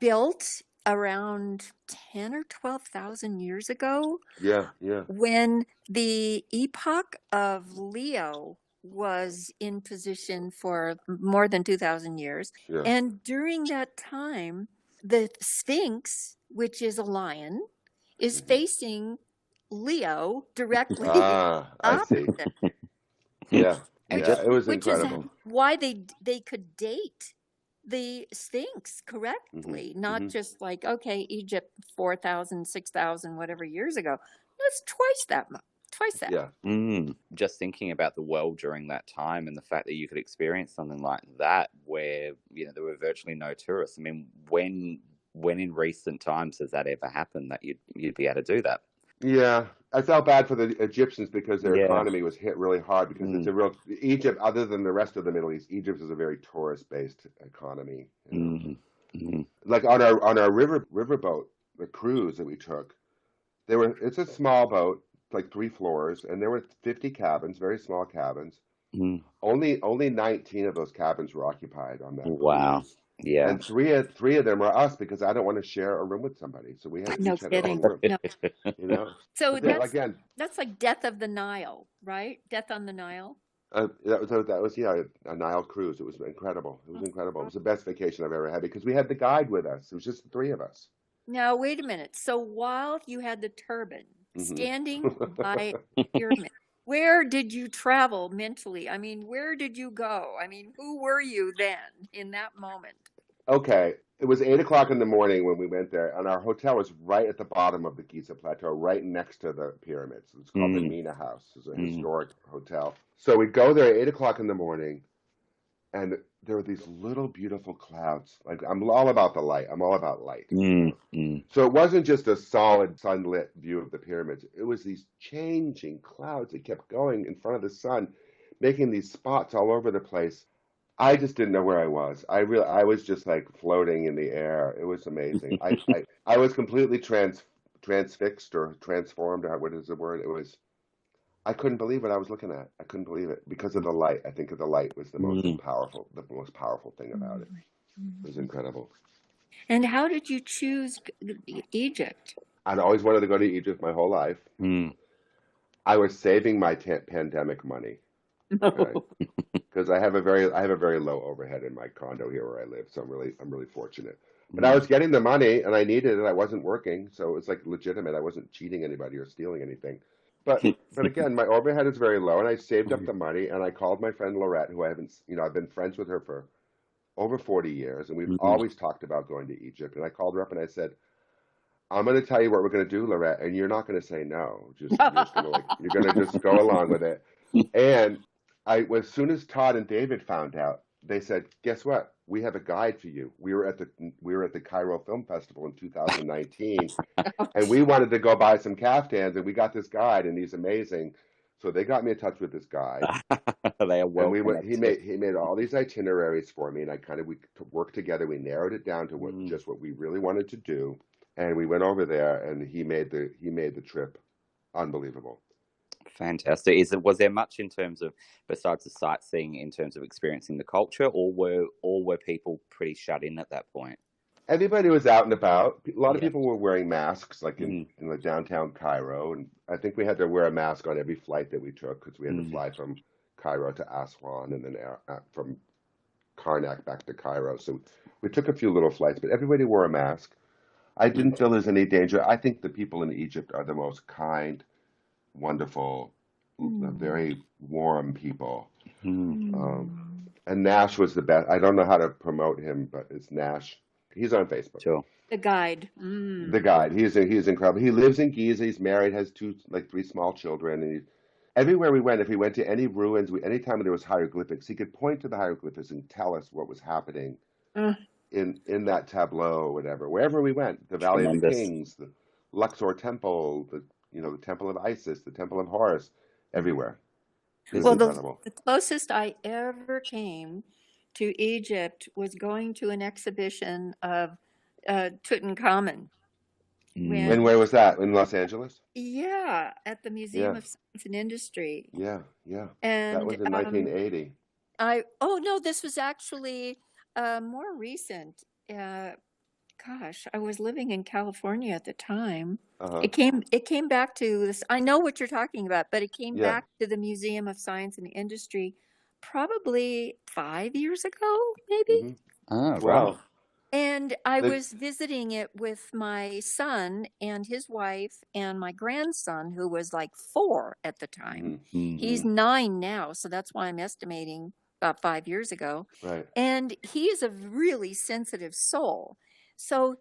built around 10 or 12,000 years ago Yeah, yeah. when the epoch of Leo was in position for more than 2,000 years. Yeah. And during that time, the Sphinx, which is a lion, is Mhm. facing Leo directly Ah, I see. opposite, Yeah, And yeah. just It was which is incredible. why they could date the Sphinx Hmm. correctly, not Hmm. just like, okay, Egypt 4,000, 6,000, whatever years ago. That's twice that much, twice that. Yeah. just thinking about the world during that time and the fact that you could experience something like that where, there were virtually no tourists. I mean, when in recent times has that ever happened that you'd be able to do that? Yeah, I felt bad for the Egyptians because their Yeah. economy was hit really hard because it's a real Egypt. Other than the rest of the Middle East, Egypt is a very tourist-based economy. Like on our riverboat, the cruise that we took, it's a small boat, like 3 floors, and there were 50 cabins, very small cabins. Only 19 of those cabins were occupied on that Wow. cruise. Yeah. And three of them were us because I don't want to share a room with somebody. So we had No each had our own kidding. room. No. You know. So But then, that's again, that's like Death of the Nile, right? Death on the Nile. that was a Nile cruise. It was incredible. It was incredible. It was the best vacation I've ever had because we had the guide with us. It was just the 3 of us. Now, wait a minute. So while you had the turban Mhm. standing by a pyramid, where did you travel mentally? I mean, where did you go? I mean, who were you then in that moment? Okay, it was 8 o'clock in the morning when we went there, and our hotel was right at the bottom of the Giza Plateau, right next to the pyramids. It's called the Mina House. It's a historic hotel. So we go there at 8 o'clock in the morning, and there were these little beautiful clouds. Like I'm all about the light. I'm all about light. So it wasn't just a solid sunlit view of the pyramids. It was these changing clouds that kept going in front of the sun, making these spots all over the place. I just didn't know where I was. I was just like floating in the air. It was amazing. I was completely transfixed or transformed, or what is the word? I couldn't believe what I was looking at. I couldn't believe it because of the light. I think the light was the most powerful thing about it. It was incredible. And how did you choose Egypt? I'd always wanted to go to Egypt my whole life. I was saving my pandemic money. Okay? Because I have a very low overhead in my condo here where I live, so I'm really fortunate. But I was getting the money and I needed it. I wasn't working, so it was like legitimate. I wasn't cheating anybody or stealing anything. But again, my overhead is very low, and I saved up the money, and I called my friend Lorette, who I've been friends with her for over 40 years, and we've always talked about going to Egypt. And I called her up and I said, I'm going to tell you what we're going to do, Lorette, and you're not going to say no. You're going to just go along with it. And as soon as Todd and David found out, they said, "Guess what? We have a guide for you. We were at the Cairo Film Festival in 2019, and we wanted to go buy some caftans, and we got this guide, and he's amazing." So they got me in touch with this guy. They are well. And he made all these itineraries for me, and we worked together. We narrowed it down to what we really wanted to do, and we went over there, and he made the trip unbelievable. Fantastic. Was there much in terms of, besides the sightseeing, in terms of experiencing the culture, or were people pretty shut in at that point? Everybody was out and about. A lot of people were wearing masks, like in the downtown Cairo, and I think we had to wear a mask on every flight that we took because we had to fly from Cairo to Aswan and then from Karnak back to Cairo. So we took a few little flights, but everybody wore a mask. I didn't feel there's any danger. I think the people in Egypt are the most kind, wonderful, very warm people. And Nash was the best. I don't know how to promote him, but it's Nash. He's on Facebook. Sure. The guide. The guide. He's incredible. He lives in Giza. He's married, has 3 small children. And everywhere we went, if we went to any ruins, anytime there was hieroglyphics, he could point to the hieroglyphics and tell us what was happening in that tableau, or whatever, wherever we went, the Valley of the Tremendous. Kings, the Luxor Temple, the Temple of Isis, the Temple of Horus, everywhere. It was Well, incredible. the closest I ever came to Egypt was going to an exhibition of Tutankhamun. Mm. And where was that? In Los Angeles? Yeah, at the Museum Yeah, of Science and Industry. yeah, yeah. That And was in 1980. oh no, this was actually more recent. Gosh, I was living in California at the time. Uh-huh. It came back to this. I know what you're talking about, but it came Yeah. back to the Museum of Science and Industry probably 5 years ago, maybe. hmm Oh, right. Wow. And I The- was visiting it with my son and his wife and my grandson, who was like 4 at the time. Mhm. He's 9 now, so that's why I'm estimating about 5 years ago. Right. And he is a really sensitive soul. So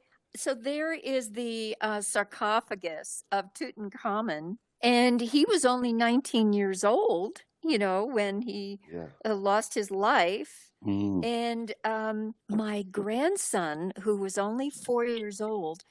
there is the sarcophagus of Tutankhamun, and he was only 19 years old, when he Yeah. lost his life. Mm. And my grandson, who was only 4 years old,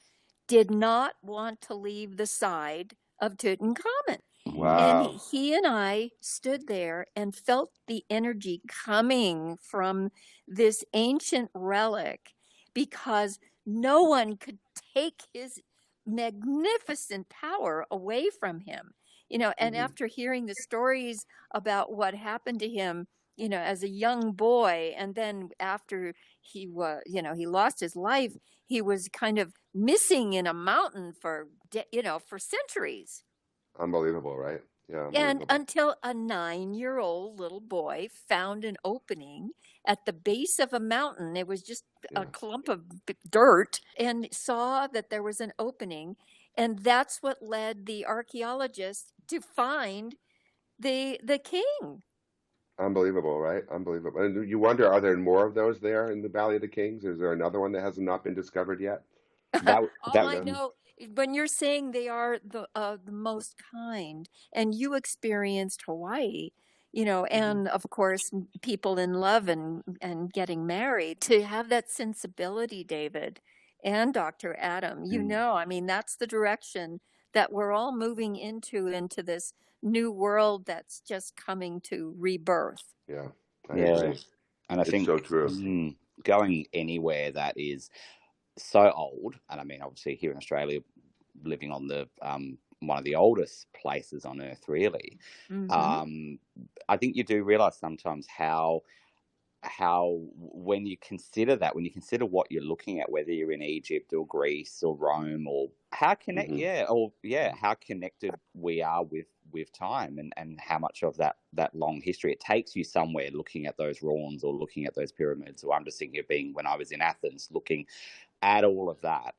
did not want to leave the side of Tutankhamun. Wow. And he and I stood there and felt the energy coming from this ancient relic, because no one could take his magnificent power away from him. And Mhm. after hearing the stories about what happened to him, as a young boy, and then after he lost his life, he was kind of missing in a mountain for centuries. Unbelievable, right? Yeah, And unbelievable. until a 9-year-old little boy found an opening at the base of a mountain. It was just a Yeah. clump of dirt, and saw that there was an opening. And that's what led the archaeologists to find the king. Unbelievable, right? Unbelievable. And you wonder, are there more of those there in the Valley of the Kings? Is there another one that has not been discovered yet? That All I that- know, when you're saying they are the most kind, and you experienced Hawaii, and of course people in love and getting married, to have that sensibility, David and Dr. Adam, I mean, that's the direction that we're all moving into this new world that's just coming to rebirth. Yeah, I Yeah. agree. And I It's think so true. going anywhere that is so old, and I mean, obviously here in Australia, living on the one of the oldest places on earth, really. Mhm. I think you do realize sometimes how when you consider what you're looking at, whether you're in Egypt or Greece or Rome, or how how connected we are with time, and how much of that long history it takes you somewhere, looking at those ruins or looking at those pyramids. Or I'm just thinking of being when I was in Athens, looking at all of that.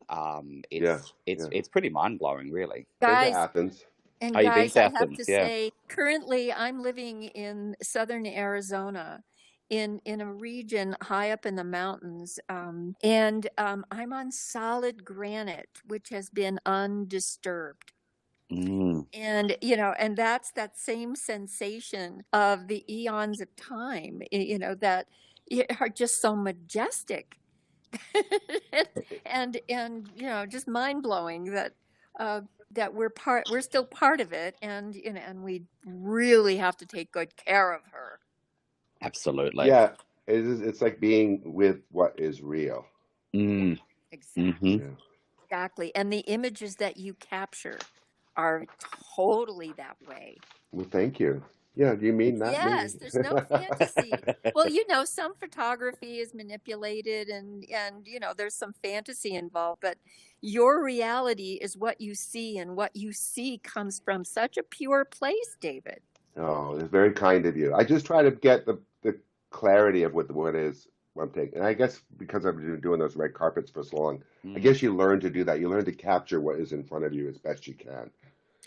It's pretty mind blowing, really. Been to Guys, Athens. and Oh, you've been guys, to I have to Athens, yeah. say, currently I'm living in southern Arizona, in a region high up in the mountains, and I'm on solid granite, which has been undisturbed. Mm. And and that's that same sensation of the eons of time, that are just so majestic, and just mind blowing that we're still part of it, and and we really have to take good care of her. Absolutely. Yeah, it's like being with what is real. Mm. Exactly. Mhm. Exactly. And the images that you capture are totally that way. Well, thank you. Yeah, you mean that? Yes, Me? there's no fantasy. Well, some photography is manipulated, and there's some fantasy involved, but your reality is what you see, and what you see comes from such a pure place, David. Oh, it's very kind of you. I just try to get the clarity of what I'm taking. And I guess because I've been doing those red carpets for so long, I guess you learn to do that. You learn to capture what is in front of you as best you can.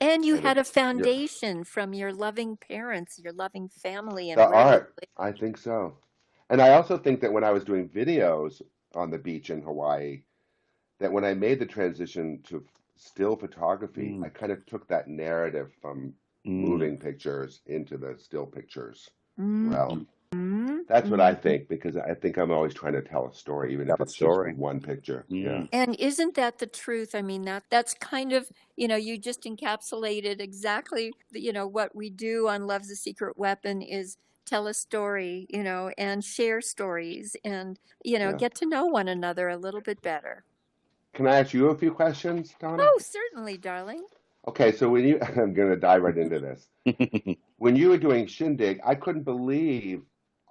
And you And had a foundation from your loving parents, your loving family, and The where you art, lived. I think so. And I also think that when I was doing videos on the beach in Hawaii, that when I made the transition to still photography, I kind of took that narrative from moving pictures into the still pictures realm. That's what I think, because I think I'm always trying to tell a story, even if Tell a it's just story. one picture. Yeah. And isn't that the truth? I mean, that's kind of, you just encapsulated exactly, what we do on Love's a Secret Weapon is tell a story, and share stories and, Yeah. get to know one another a little bit better. Can I ask you a few questions, Donna? Oh, certainly, darling. Okay, so when you, I'm going to dive right into this. When you were doing Shindig, I couldn't believe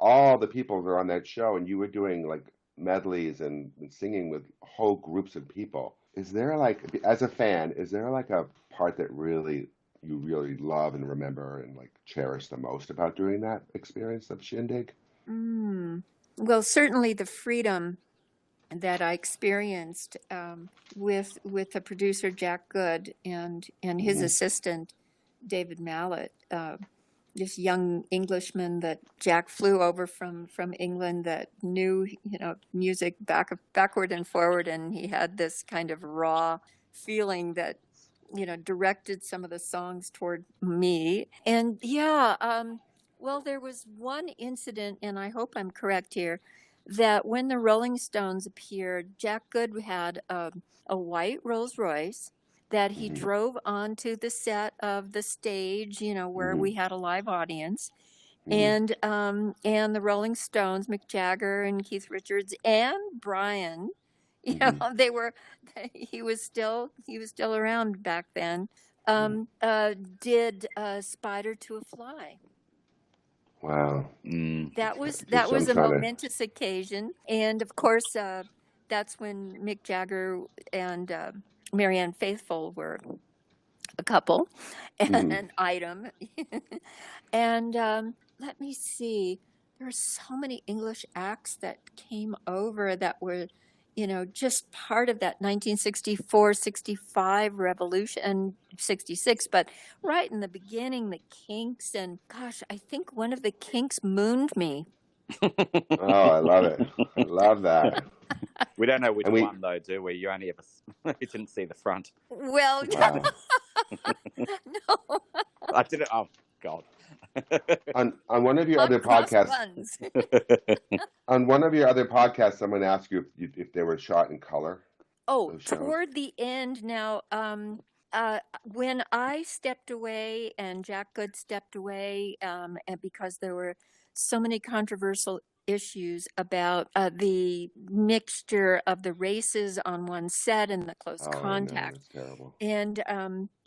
all the people that were on that show, and you were doing like medleys and singing with whole groups of people. Is there like, as a fan, is there like a part that you really love and remember and like cherish the most about doing that experience of Shindig? Well, certainly the freedom that I experienced with the producer Jack Good and his assistant David Mallet, this young Englishman that Jack flew over from England that knew music backward and forward, and he had this kind of raw feeling that directed some of the songs toward me. And well, there was one incident, and I hope I'm correct here, that when the Rolling Stones appeared, Jack Good had a white Rolls Royce that he drove onto the set of the stage, where we had a live audience. And the Rolling Stones, Mick Jagger and Keith Richards and Brian, he was still around back then, did Spider to a Fly. Wow. That was a momentous occasion. And of course, that's when Mick Jagger and Marianne Faithfull were a couple and an item. And let me see, there are so many English acts that came over that were, just part of that 1964, 65 revolution and 66. But right in the beginning, the Kinks, and gosh, I think one of the Kinks mooned me. Oh, I love it. I love that. We don't know which one, though, do we? You only ever you didn't see the front. Well, Wow. no. I didn't. Oh, God. On one of your other podcasts, on one of your other podcasts, someone asked you if they were shot in color. Oh, toward the end now, when I stepped away and Jack Good stepped away, and because there were so many controversial issues about the mixture of the races on one set and the close contact. That's terrible.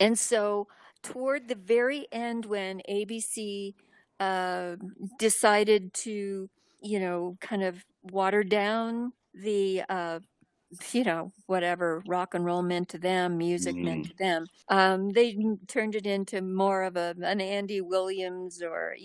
And so toward the very end, when ABC decided to, kind of water down the whatever rock and roll meant to them, music meant to them. They turned it into more of an Andy Williams or,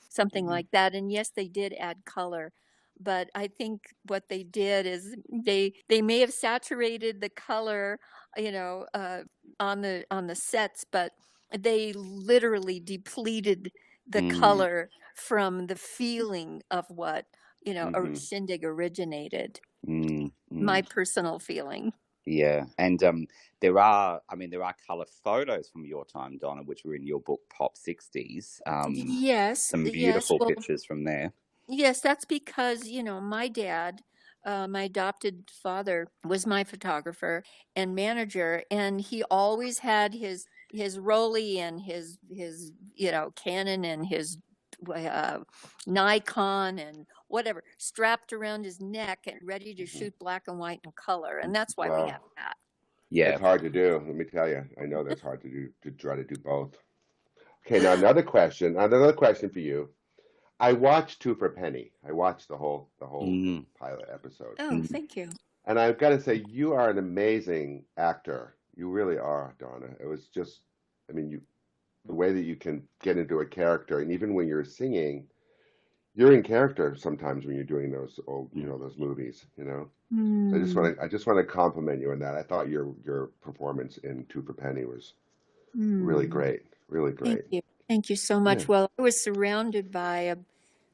something like that. And yes, they did add color. But I think what they did is they may have saturated the color, on the sets, but they literally depleted the color from the feeling of what, Shindig originated. My personal feeling. Yeah, and there are color photos from your time, Donna, which were in your book Pop 60s. Yes, some beautiful pictures from there. Yes, that's because my dad, my adopted father, was my photographer and manager, and he always had his Rolly and his Canon and his Nikon and whatever strapped around his neck and ready to shoot black and white and color, and that's why we have that. Yeah, it's hard to do. Let me tell you, I know that's hard to do, to try to do both. Okay, now another question for you. I watched Two for a Penny. I watched the whole pilot episode. Oh, thank you. And I've got to say, you are an amazing actor. You really are, Donna. It was just, the way that you can get into a character, and even when you're singing, you're in character sometimes when you're doing those, those movies. So I just want to compliment you on that. I thought your performance in Two for a Penny was really great, really great. Thank you so much. Yeah. Well, I was surrounded by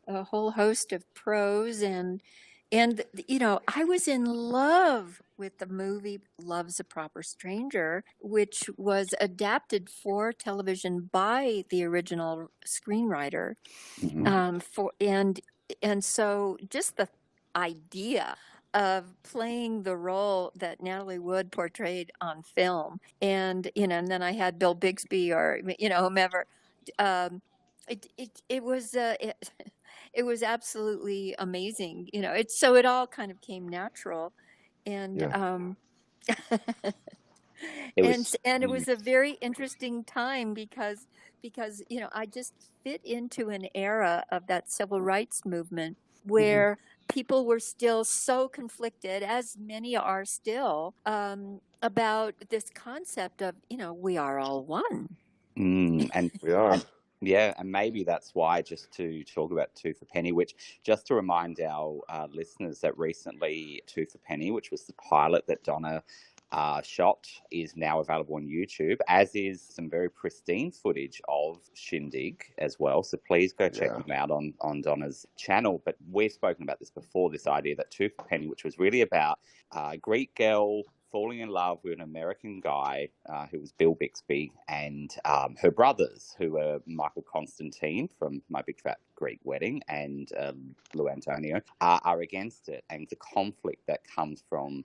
a whole host of pros, and I was in love with the movie Love's a Proper Stranger, which was adapted for television by the original screenwriter. And and so just the idea of playing the role that Natalie Wood portrayed on film, and and then I had Bill Bixby or whomever. It was it was absolutely amazing. It all kind of came natural, and Yeah. It was. and it was a very interesting time because I just fit into an era of that civil rights movement where people were still so conflicted, as many are still, about this concept of we are all one. And We are. yeah, and maybe that's why, just to talk about Tooth a Penny, which, just to remind our listeners that recently Tooth a Penny, which was the pilot that Donna shot, is now available on YouTube, as is some very pristine footage of Shindig as well. So please go check them out on Donna's channel. But we've spoken about this before, this idea that Tooth a Penny, which was really about a Greek girl falling in love with an American guy who was Bill Bixby, and her brothers, who were Michael Constantine from My Big Fat Greek Wedding and Lou Antonio, are against it, and the conflict that comes from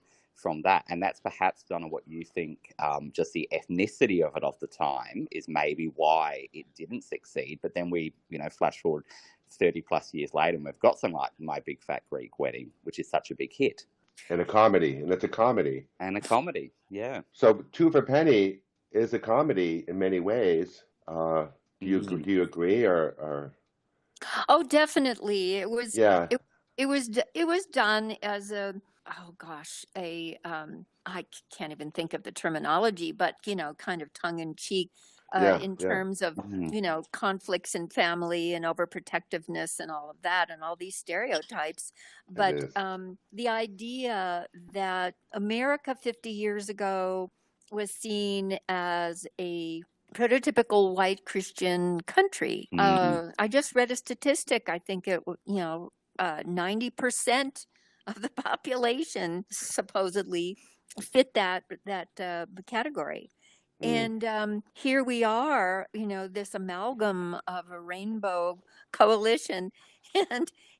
that. And that's perhaps, Donna, what you think, just the ethnicity of it of the time is maybe why it didn't succeed. But then we, flash forward 30 plus years later, and we've got something like My Big Fat Greek Wedding, which is such a big hit. And a comedy, and it's a comedy. And a comedy, yeah. So Tooth a Penny is a comedy in many ways. Do you agree, or? Oh, definitely. It was. Yeah. It was done as a. Oh gosh, I can't even think of the terminology, but kind of tongue in cheek. In terms of conflicts in family and overprotectiveness and all of that and all these stereotypes, but the idea that America 50 years ago was seen as a prototypical white Christian country. I just read a statistic. I think 90% of the population supposedly fit that category. And here we are, this amalgam of a rainbow coalition,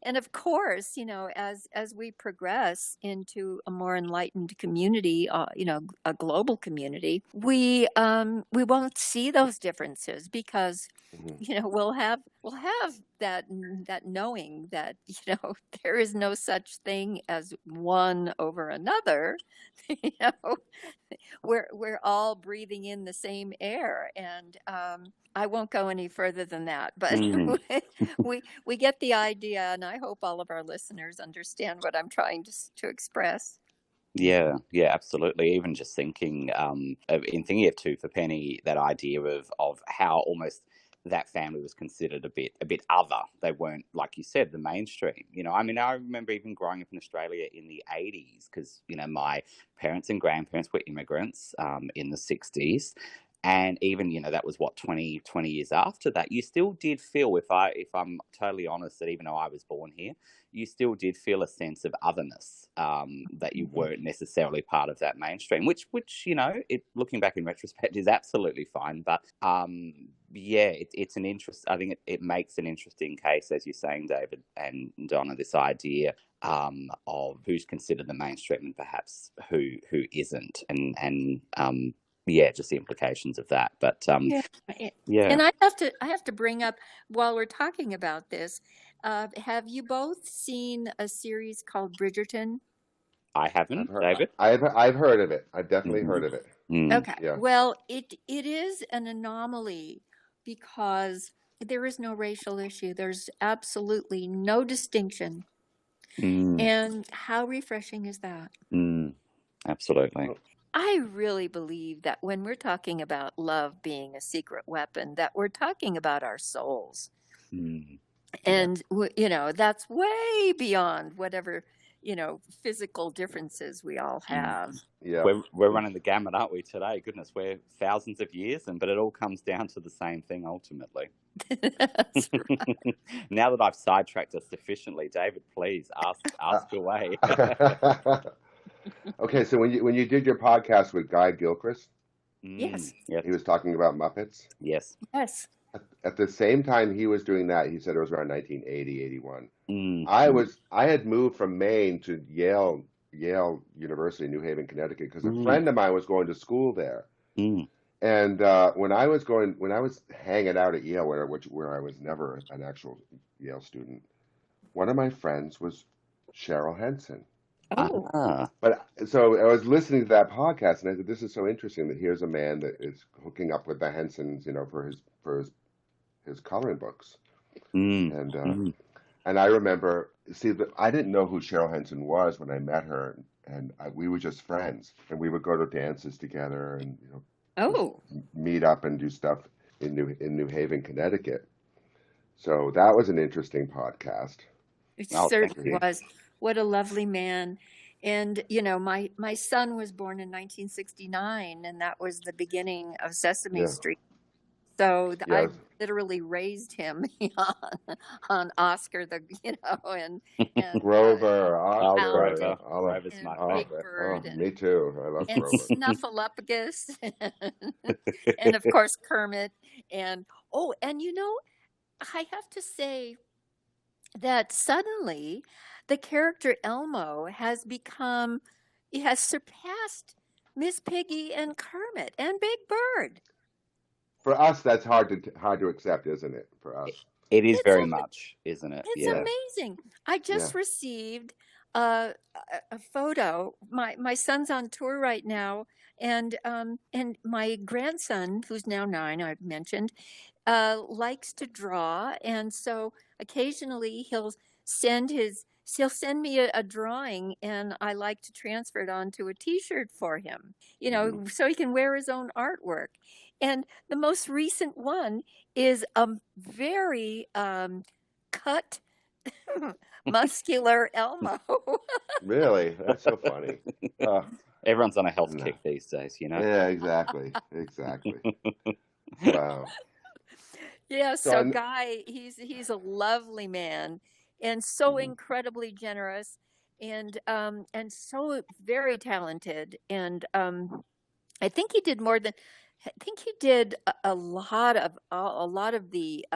and of course, as we progress into a more enlightened community, a global community, we won't see those differences because we'll have that knowing that there is no such thing as one over another. We're all breathing in the same air, and I won't go any further than that, but we get the idea, and I hope all of our listeners understand what I'm trying to express. Yeah, absolutely. Even just thinking, in thinking of Tooth a Penny, that idea of how almost that family was considered a bit other. They weren't, like you said, the mainstream. I remember even growing up in Australia in the 80s, because my parents and grandparents were immigrants in the 60s. And even, that was 20 years after that, you still did feel, if I'm totally honest, that even though I was born here, you still did feel a sense of otherness, that you weren't necessarily part of that mainstream, which looking back in retrospect is absolutely fine. But it's an interest. I think it makes an interesting case, as you're saying, David and Donna, this idea of who's considered the mainstream and perhaps who isn't, and just the implications of that. But And I have to bring up, while we're talking about this, have you both seen a series called Bridgerton? I haven't, David. I've heard of it. I've definitely heard of it. Okay. Yeah. Well, it is an anomaly because there is no racial issue. There's absolutely no distinction. And how refreshing is that? Absolutely. I really believe that when we're talking about love being a secret weapon, that we're talking about our souls. And, that's way beyond whatever, physical differences we all have. Yeah. We're running the gamut, aren't we, today? Goodness, we're thousands of years, but it all comes down to the same thing ultimately. That's right. Now that I've sidetracked us sufficiently, David, please ask away. Okay, so when you did your podcast with Guy Gilchrist, Yes, he was talking about Muppets. Yes. at the same time he was doing that, he said it was around 1980, 81. Mm. I had moved from Maine to Yale University in New Haven, Connecticut, because a friend of mine was going to school there. Mm. And when I was hanging out at Yale, where I was never an actual Yale student, one of my friends was Cheryl Henson. Oh, Ah. But so I was listening to that podcast, and I said, "This is so interesting that here's a man that is hooking up with the Hensons, for his coloring books." Mm. And I remember, I didn't know who Cheryl Henson was when I met her, and we were just friends, and we would go to dances together, and oh, meet up and do stuff in New Haven, Connecticut. So that was an interesting podcast. it Oh, thank certainly you. was. What a lovely man. And, my son was born in 1969, and that was the beginning of Sesame Yeah. Street. So I Yes. literally raised him on Oscar, and Grover, Oh, Oscar, Grover. all of, Grover's my and Big favorite. Bird, me too. I love and Grover. Snuffleupagus, and of course Kermit. And I have to say that suddenly the character Elmo has surpassed Miss Piggy and Kermit and Big Bird. For us, that's hard to accept, isn't it? For us, It is It's very a- much, isn't it? It's Yeah. amazing. I just received a photo. My son's on tour right now, and my grandson, who's now 9, I've mentioned, likes to draw, and so occasionally he'll send me a drawing, and I like to transfer it onto a T-shirt for him, so he can wear his own artwork. And the most recent one is a very cut, muscular Elmo. really, that's so funny. Everyone's on a health No. kick these days, Yeah, exactly. Wow. Yeah, So so I'm- Guy, he's a lovely man, and so incredibly generous, and so very talented. And I think he did a lot of the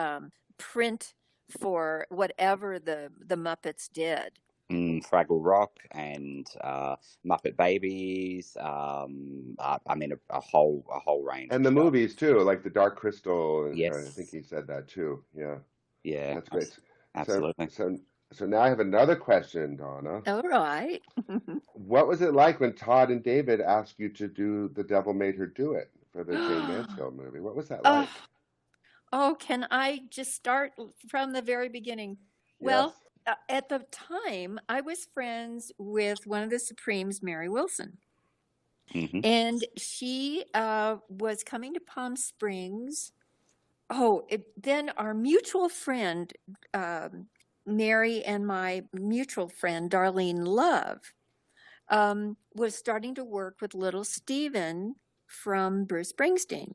print for whatever the Muppets did. Fraggle Rock and Muppet Babies. I mean, a whole range. And the of stuff. movies too, like the Dark Crystal. Yes. I think he said that too. Yeah, Yeah, that's great. absolutely. So now I have another question, Donna. All right. What was it like when Todd and David asked you to do The Devil Made Her Do It for the Jane Mansfield movie? What was that like? Oh, can I just start from the very beginning? Well, at the time, I was friends with one of the Supremes, Mary Wilson. Mhm. And she was coming to Palm Springs. Then our mutual friend, Mary, and my mutual friend, Darlene Love, was starting to work with little Steven from Bruce Springsteen.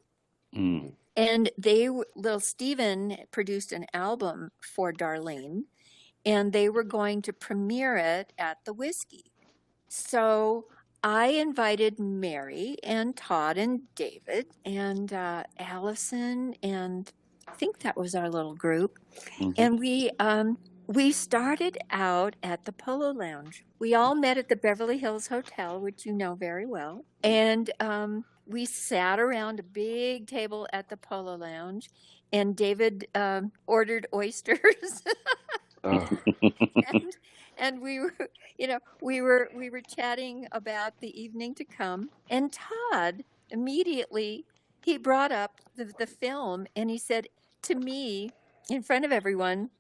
Mm. And little Steven produced an album for Darlene, and they were going to premiere it at the Whiskey. So I invited Mary and Todd and David and Allison, and I think that was our little group. Mhm. And we started out at the Polo Lounge. We all met at the Beverly Hills Hotel, which you know very well. And we sat around a big table at the Polo Lounge, and David ordered oysters. And we were chatting about the evening to come. And Todd immediately, he brought up the film, and he said to me in front of everyone,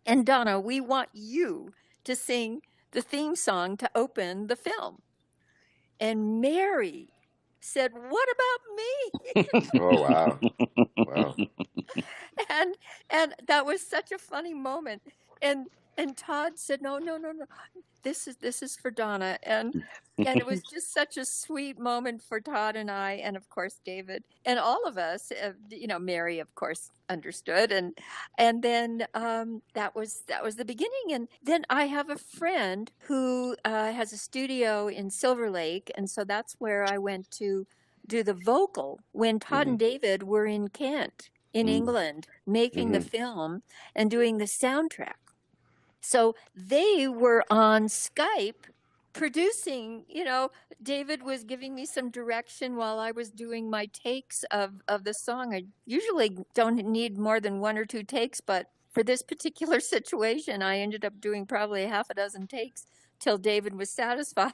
"And Donna, we want you to sing the theme song to open the film." And Mary said, "What about me?" Oh, wow. Wow. And that was such a funny moment. And Todd said, "No. This is for Donna." And it was just such a sweet moment for Todd and I, and of course David and all of us. Mary, of course, understood, and then that was the beginning. And then I have a friend who has a studio in Silver Lake, and so that's where I went to do the vocal when Todd and David were in Kent in England making the film and doing the soundtrack. So they were on Skype producing, David was giving me some direction while I was doing my takes of the song. I usually don't need more than 1 or 2 takes, but for this particular situation, I ended up doing probably half a dozen takes till David was satisfied.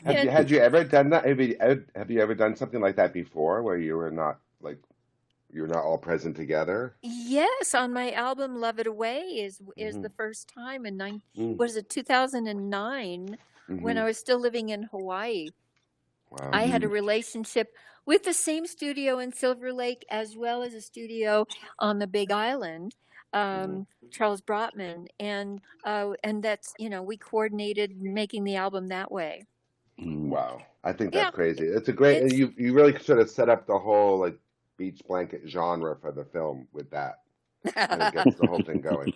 Had you ever done that? Have you ever done something like that before, where you're not all present together? Yes, on my album "Love It Away" is the first time in 2009 when I was still living in Hawaii. Wow. I had a relationship with the same studio in Silver Lake as well as a studio on the Big Island, Charles Brotman, and that's we coordinated making the album that way. Wow, I think that's crazy. It's a great. You really sort of set up the whole like beach blanket genre for the film with that, and it gets the whole thing going.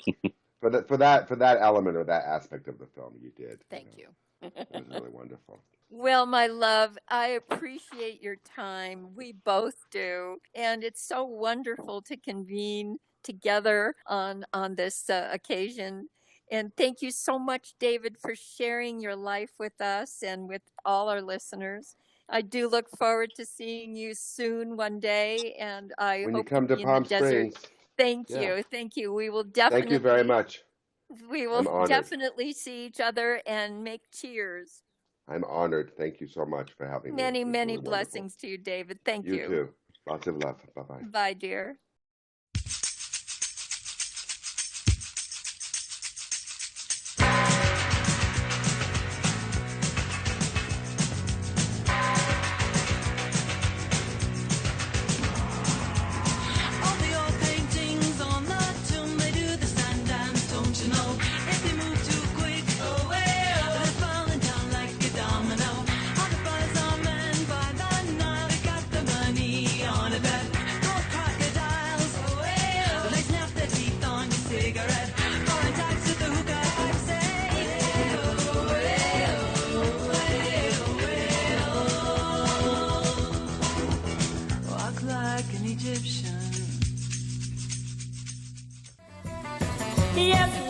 For that element or that aspect of the film, you did. Thank you. It was really wonderful. Well, my love, I appreciate your time. We both do. And it's so wonderful to convene together on this occasion. And thank you so much, David, for sharing your life with us and with all our listeners. I do look forward to seeing you soon one day. And I when hope you come to Palm Springs. Thank you. Thank you. We will definitely. Thank you very much. We will definitely see each other and make cheers. I'm honored. Thank you so much for having me. Many blessings to you, David. Thank you. You too. Lots of love. Bye-bye. Bye, dear. Yes,